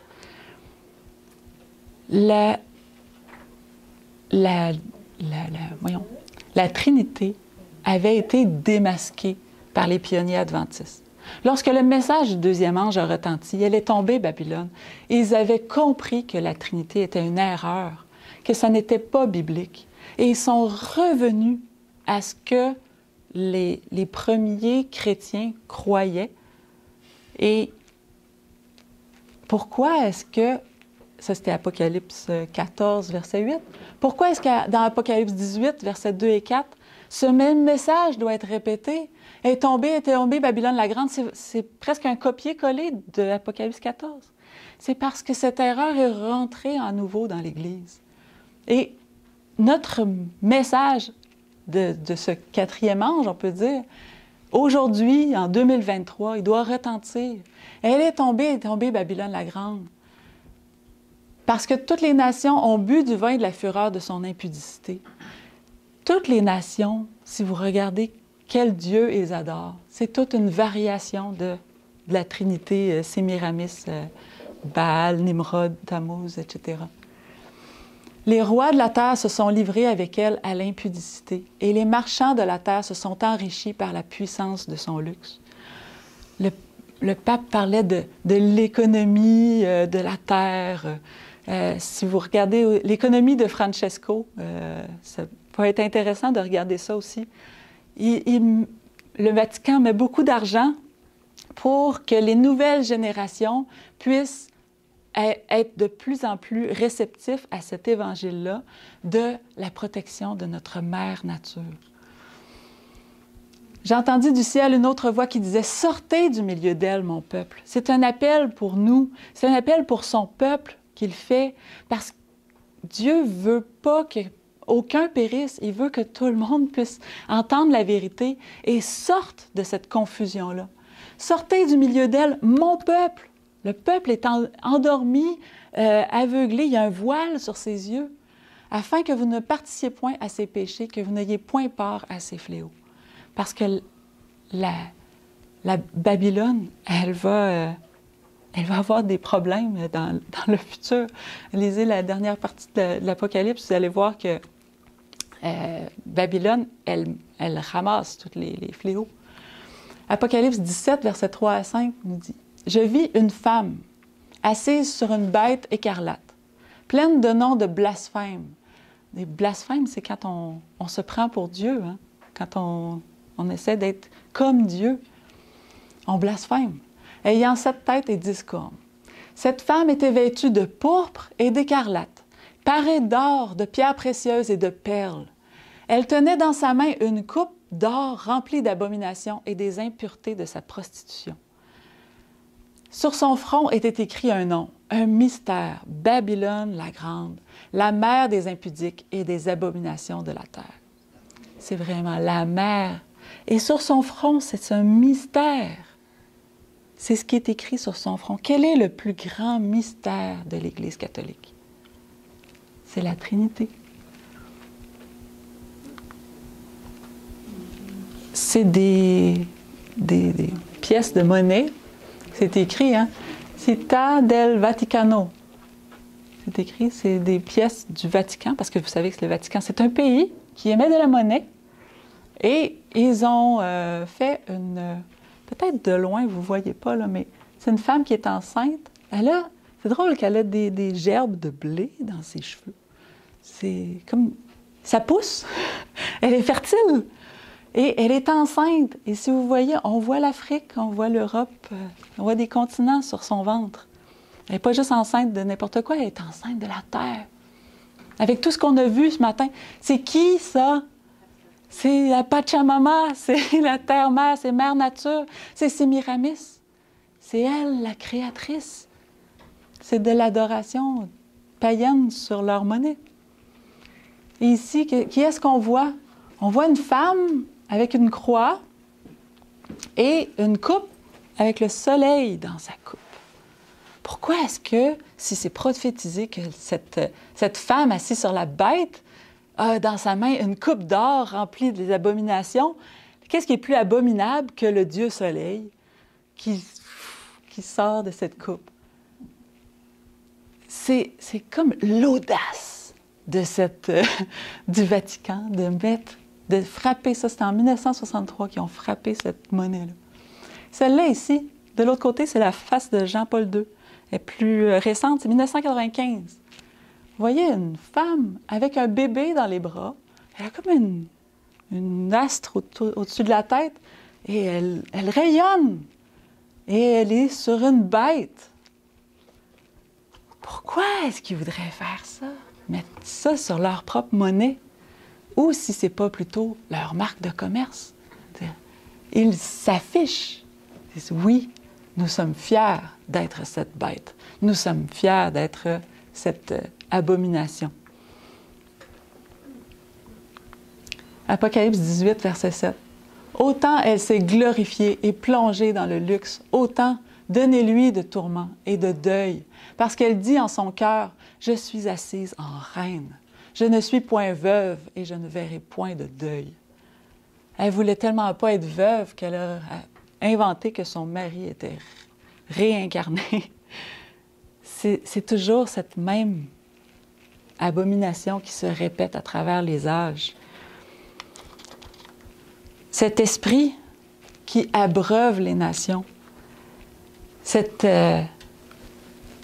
Speaker 1: voyons, la Trinité avait été démasquée par les pionniers adventistes. Lorsque le message du deuxième ange a retenti, elle est tombée, Babylone, et ils avaient compris que la Trinité était une erreur, que ça n'était pas biblique. Et ils sont revenus à ce que les premiers chrétiens croyaient. Et pourquoi est-ce que, ça c'était Apocalypse 14, verset 8, pourquoi est-ce que dans Apocalypse 18, versets 2 et 4, ce même message doit être répété? Est tombée, Babylone la Grande, c'est presque un copier-coller de Apocalypse 14. C'est parce que cette erreur est rentrée à nouveau dans l'Église. Et notre message de ce quatrième ange, on peut dire, aujourd'hui, en 2023, il doit retentir. Elle est tombée, Babylone la Grande. Parce que toutes les nations ont bu du vin et de la fureur de son impudicité. Toutes les nations, si vous regardez quel Dieu ils adorent, c'est toute une variation de la Trinité, Sémiramis, Baal, Nimrod, Tammuz, etc. Les rois de la terre se sont livrés avec elle à l'impudicité, et les marchands de la terre se sont enrichis par la puissance de son luxe. Le pape parlait de l'économie de la terre. Si vous regardez l'économie de Francesco, ça peut être intéressant de regarder ça aussi. Le Vatican met beaucoup d'argent pour que les nouvelles générations puissent être de plus en plus réceptifs à cet évangile-là de la protection de notre mère nature. J'ai entendu du ciel une autre voix qui disait « Sortez du milieu d'elle, mon peuple ». C'est un appel pour nous, c'est un appel pour son peuple qu'il fait, parce que Dieu ne veut pas qu'aucun périsse, il veut que tout le monde puisse entendre la vérité et sorte de cette confusion-là. Sortez du milieu d'elle, mon peuple. Le peuple est endormi, aveuglé, il y a un voile sur ses yeux, afin que vous ne participiez point à ses péchés, que vous n'ayez point part à ses fléaux. Parce que la Babylone, elle va avoir des problèmes dans le futur. Lisez la dernière partie de l'Apocalypse, vous allez voir que Babylone, elle ramasse tous les fléaux. Apocalypse 17, versets 3 à 5 nous dit « Je vis une femme assise sur une bête écarlate, pleine de noms de blasphème. » Des blasphèmes, c'est quand on se prend pour Dieu, hein? Quand on essaie d'être comme Dieu. On blasphème. Ayant 7 têtes et 10 cornes. Cette femme était vêtue de pourpre et d'écarlate, parée d'or, de pierres précieuses et de perles. Elle tenait dans sa main une coupe d'or remplie d'abominations et des impuretés de sa prostitution. Sur son front était écrit un nom, un mystère, Babylone la Grande, la mère des impudiques et des abominations de la terre. C'est vraiment la mère. Et sur son front, c'est un mystère. C'est ce qui est écrit sur son front. Quel est le plus grand mystère de l'Église catholique? C'est la Trinité. C'est des pièces de monnaie. C'est écrit, hein? Città del Vaticano. C'est écrit, c'est des pièces du Vatican, parce que vous savez que le Vatican, c'est un pays qui émet de la monnaie. Et ils ont fait une... Peut-être de loin, vous ne voyez pas, là, mais c'est une femme qui est enceinte. C'est drôle qu'elle a des gerbes de blé dans ses cheveux. C'est comme... Ça pousse. Elle est fertile. Et elle est enceinte. Et si vous voyez, on voit l'Afrique, on voit l'Europe, on voit des continents sur son ventre. Elle n'est pas juste enceinte de n'importe quoi, elle est enceinte de la terre. Avec tout ce qu'on a vu ce matin. C'est qui, ça? C'est la Pachamama, c'est la terre-mère, c'est Mère Nature, c'est Sémiramis. C'est elle, la créatrice. C'est de l'adoration païenne sur leur monnaie. Et ici, qui est-ce qu'on voit? On voit une femme avec une croix et une coupe avec le soleil dans sa coupe. Pourquoi est-ce que, si c'est prophétisé que cette femme assise sur la bête a dans sa main une coupe d'or remplie des abominations, qu'est-ce qui est plus abominable que le Dieu soleil qui sort de cette coupe? C'est comme l'audace du Vatican, de frapper ça. C'était en 1963 qu'ils ont frappé cette monnaie-là. Celle-là ici, de l'autre côté, c'est la face de Jean-Paul II. Elle est plus récente, c'est 1995. Vous voyez une femme avec un bébé dans les bras. Elle a comme une astre au-dessus de la tête et elle rayonne. Et elle est sur une bête. Pourquoi est-ce qu'ils voudraient faire ça? Mettre ça sur leur propre monnaie? Ou si ce n'est pas plutôt leur marque de commerce? Ils s'affichent. Ils disent, oui, nous sommes fiers d'être cette bête. Nous sommes fiers d'être cette abomination. Apocalypse 18, verset 7. Autant elle s'est glorifiée et plongée dans le luxe, autant donnez-lui de tourments et de deuil, parce qu'elle dit en son cœur, « Je suis assise en reine, je ne suis point veuve et je ne verrai point de deuil. » Elle voulait tellement pas être veuve qu'elle a inventé que son mari était réincarné. C'est toujours cette même abomination qui se répète à travers les âges. Cet esprit qui abreuve les nations,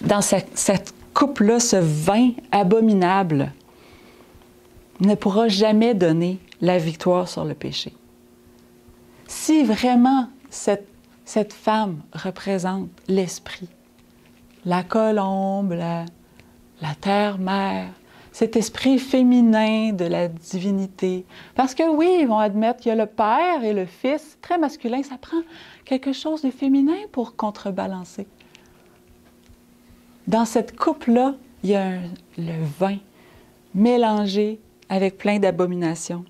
Speaker 1: dans cette coupe-là, ce vin abominable ne pourra jamais donner la victoire sur le péché. Si vraiment cette femme représente l'esprit, la colombe, la terre-mère, cet esprit féminin de la divinité. Parce que oui, ils vont admettre qu'il y a le Père et le Fils, très masculin, ça prend quelque chose de féminin pour contrebalancer. Dans cette coupe-là, il y a le vin mélangé avec plein d'abominations.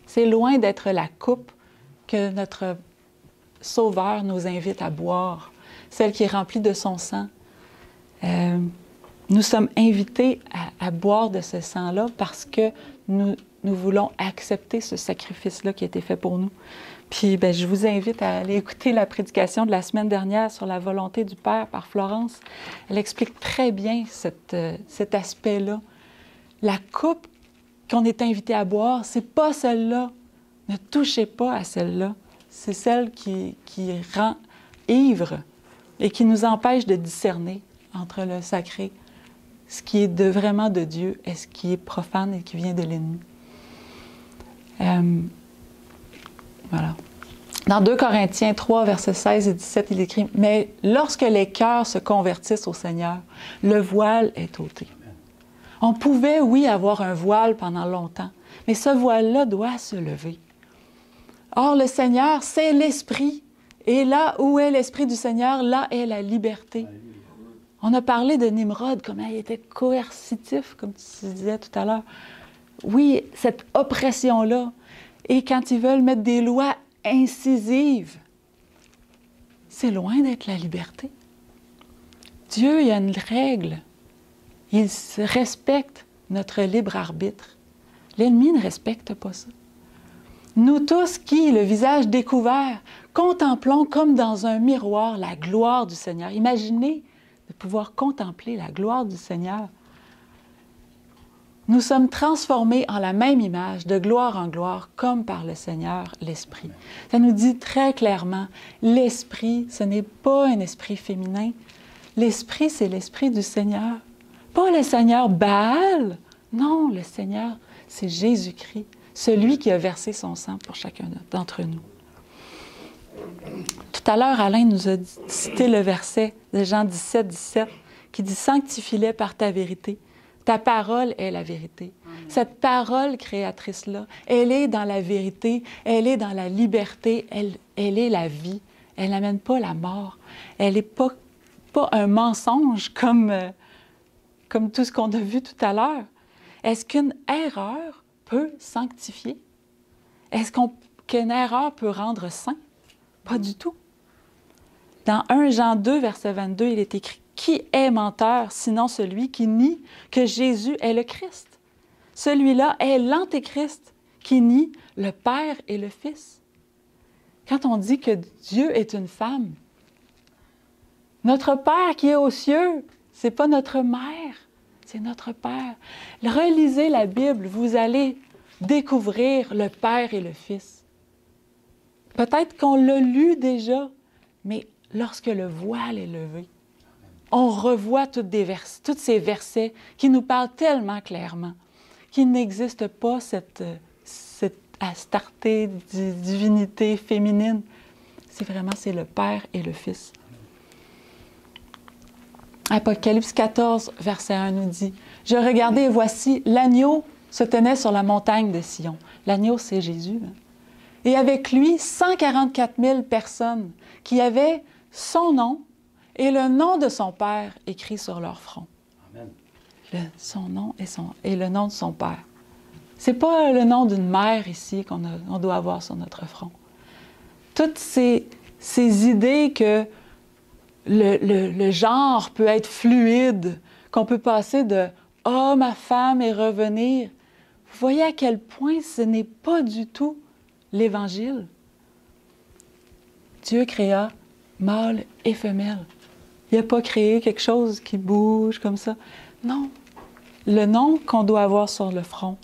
Speaker 1: C'est loin d'être la coupe que notre Sauveur nous invite à boire, celle qui est remplie de son sang. Nous sommes invités à boire de ce sang-là parce que nous voulons accepter ce sacrifice-là qui a été fait pour nous. Puis, je vous invite à aller écouter la prédication de la semaine dernière sur la volonté du Père par Florence. Elle explique très bien cet aspect-là. La coupe qu'on est invité à boire, c'est pas celle-là. Ne touchez pas à celle-là. C'est celle qui rend ivre et qui nous empêche de discerner entre le sacré, ce qui est vraiment de Dieu et ce qui est profane et qui vient de l'ennemi. Voilà. Dans 2 Corinthiens 3, versets 16 et 17, il écrit « Mais lorsque les cœurs se convertissent au Seigneur, le voile est ôté. » On pouvait, oui, avoir un voile pendant longtemps, mais ce voile-là doit se lever. Or, le Seigneur, c'est l'Esprit. Et là où est l'Esprit du Seigneur, là est la liberté. On a parlé de Nimrod, comment il était coercitif, comme tu disais tout à l'heure. Oui, cette oppression-là. Et quand ils veulent mettre des lois incisives, c'est loin d'être la liberté. Dieu, il y a une règle. Il respecte notre libre arbitre. L'ennemi ne respecte pas ça. Nous tous qui, le visage découvert, contemplons comme dans un miroir la gloire du Seigneur. Imaginez de pouvoir contempler la gloire du Seigneur. Nous sommes transformés en la même image, de gloire en gloire, comme par le Seigneur, l'Esprit. Ça nous dit très clairement, l'Esprit, ce n'est pas un esprit féminin. L'Esprit, c'est l'Esprit du Seigneur. Pas le Seigneur Baal. Non, le Seigneur, c'est Jésus-Christ, celui qui a versé son sang pour chacun d'entre nous. Tout à l'heure, Alain nous a cité le verset de Jean 17, 17, qui dit « Sanctifie-les par ta vérité. Ta parole est la vérité. » Cette parole créatrice-là, elle est dans la vérité, elle est dans la liberté, elle est la vie. Elle n'amène pas la mort. Elle n'est pas un mensonge comme tout ce qu'on a vu tout à l'heure. Est-ce qu'une erreur peut sanctifier? Est-ce qu'une erreur peut rendre saint? Pas du tout. Dans 1 Jean 2, verset 22, il est écrit « Qui est menteur, sinon celui qui nie que Jésus est le Christ? Celui-là est l'Antéchrist qui nie le Père et le Fils. » Quand on dit que Dieu est une femme, notre Père qui est aux cieux, c'est pas notre mère, C'est notre Père. Relisez la Bible, vous allez découvrir le Père et le Fils. Peut-être qu'on l'a lu déjà, mais lorsque le voile est levé, on revoit tous ces versets qui nous parlent tellement clairement qu'il n'existe pas cette Astarté, divinité féminine. C'est le Père et le Fils. Apocalypse 14, verset 1 nous dit, « Je regardais et voici, l'agneau se tenait sur la montagne de Sion. » L'agneau, c'est Jésus. Hein? Et avec lui, 144 000 personnes qui avaient son nom et le nom de son Père écrit sur leur front. Amen. Son nom et le nom de son Père. C'est pas le nom d'une mère ici qu'on doit avoir sur notre front. Toutes ces idées que le genre peut être fluide, qu'on peut passer de « homme à femme » et revenir. Vous voyez à quel point ce n'est pas du tout l'Évangile. Dieu créa mâle et femelle. Il n'a pas créé quelque chose qui bouge comme ça. Non. Le nom qu'on doit avoir sur le front,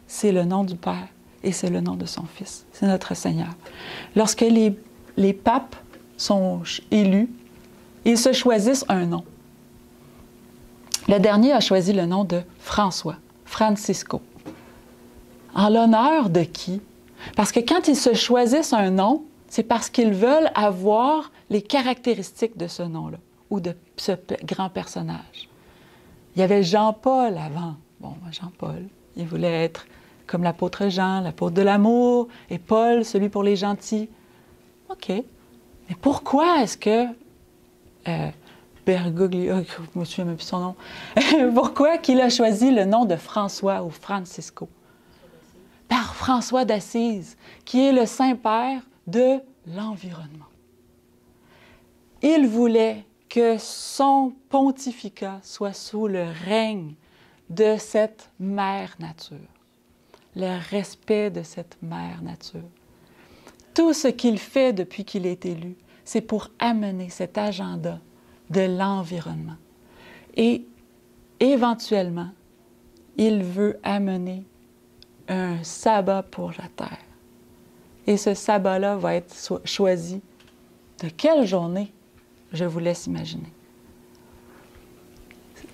Speaker 1: c'est le nom du Père et c'est le nom de son Fils. C'est notre Seigneur. Lorsque les papes sont élus, ils se choisissent un nom. Le dernier a choisi le nom de François, Francisco. En l'honneur de qui? Parce que quand ils se choisissent un nom, c'est parce qu'ils veulent avoir les caractéristiques de ce nom-là ou de ce grand personnage. Il y avait Jean-Paul avant. Bon, Jean-Paul, il voulait être comme l'apôtre Jean, l'apôtre de l'amour, et Paul, celui pour les gentils. OK. Mais pourquoi est-ce que Bergoglio, je me souviens même plus son nom, pourquoi qu'il a choisi le nom de François ou Francisco? Par François d'Assise, qui est le Saint-Père de l'environnement. Il voulait que son pontificat soit sous le règne de cette mère nature, le respect de cette mère nature. Tout ce qu'il fait depuis qu'il est élu, c'est pour amener cet agenda de l'environnement. Et éventuellement, il veut amener un sabbat pour la terre. Et ce sabbat-là va être choisi de quelle journée? Je vous laisse imaginer.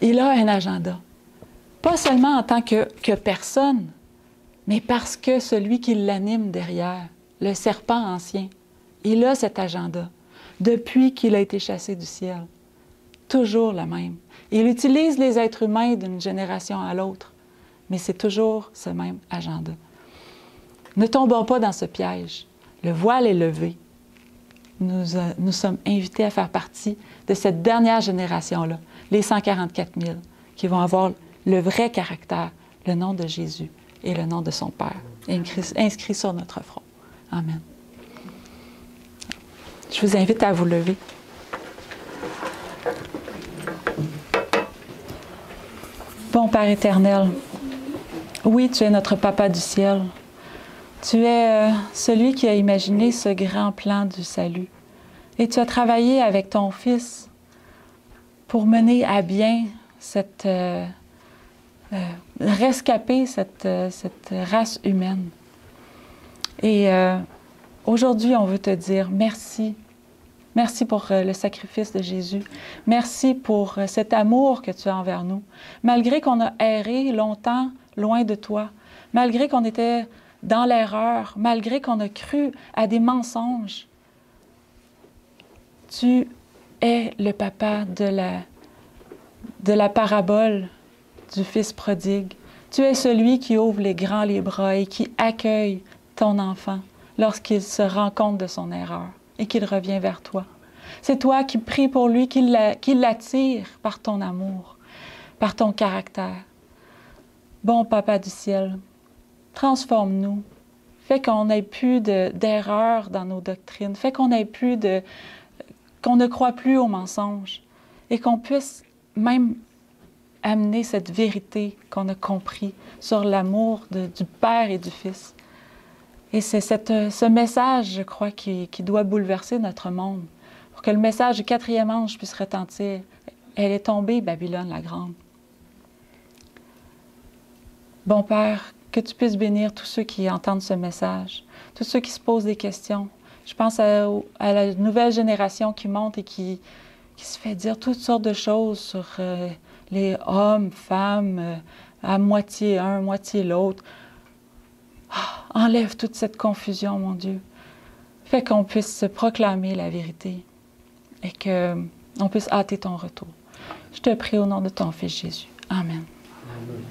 Speaker 1: Il a un agenda. Pas seulement en tant que personne, mais parce que celui qui l'anime derrière, le serpent ancien, il a cet agenda depuis qu'il a été chassé du ciel. Toujours le même. Il utilise les êtres humains d'une génération à l'autre, mais c'est toujours ce même agenda. Ne tombons pas dans ce piège. Le voile est levé. Nous sommes invités à faire partie de cette dernière génération-là, les 144 000, qui vont avoir le vrai caractère, le nom de Jésus et le nom de son Père, inscrit sur notre front. Amen. Je vous invite à vous lever. Bon Père éternel, oui, tu es notre Papa du ciel. Tu es celui qui a imaginé ce grand plan du salut. Et tu as travaillé avec ton Fils pour mener à bien rescaper cette race humaine. Et aujourd'hui, on veut te dire merci. Merci pour le sacrifice de Jésus. Merci pour cet amour que tu as envers nous. Malgré qu'on a erré longtemps loin de toi, malgré qu'on était dans l'erreur, malgré qu'on a cru à des mensonges, tu es le papa de la parabole du Fils prodigue. Tu es celui qui ouvre les bras et qui accueille ton enfant lorsqu'il se rend compte de son erreur et qu'il revient vers toi. C'est toi qui pries pour lui, qui l'attire par ton amour, par ton caractère. Bon Papa du ciel, transforme-nous. Fais qu'on n'ait plus d'erreurs dans nos doctrines. Fais qu'on n'ait plus qu'on ne croit plus aux mensonges et qu'on puisse même amener cette vérité qu'on a compris sur l'amour du Père et du Fils. Et c'est ce message, je crois, qui doit bouleverser notre monde. Pour que le message du 4e ange puisse retentir. Elle est tombée, Babylone la grande. Bon Père, que tu puisses bénir tous ceux qui entendent ce message, tous ceux qui se posent des questions. Je pense à la nouvelle génération qui monte et qui se fait dire toutes sortes de choses sur les hommes, femmes, à moitié un, moitié l'autre. Oh, enlève toute cette confusion, mon Dieu. Fais qu'on puisse proclamer la vérité et qu'on puisse hâter ton retour. Je te prie au nom de ton Fils Jésus. Amen.
Speaker 3: Amen.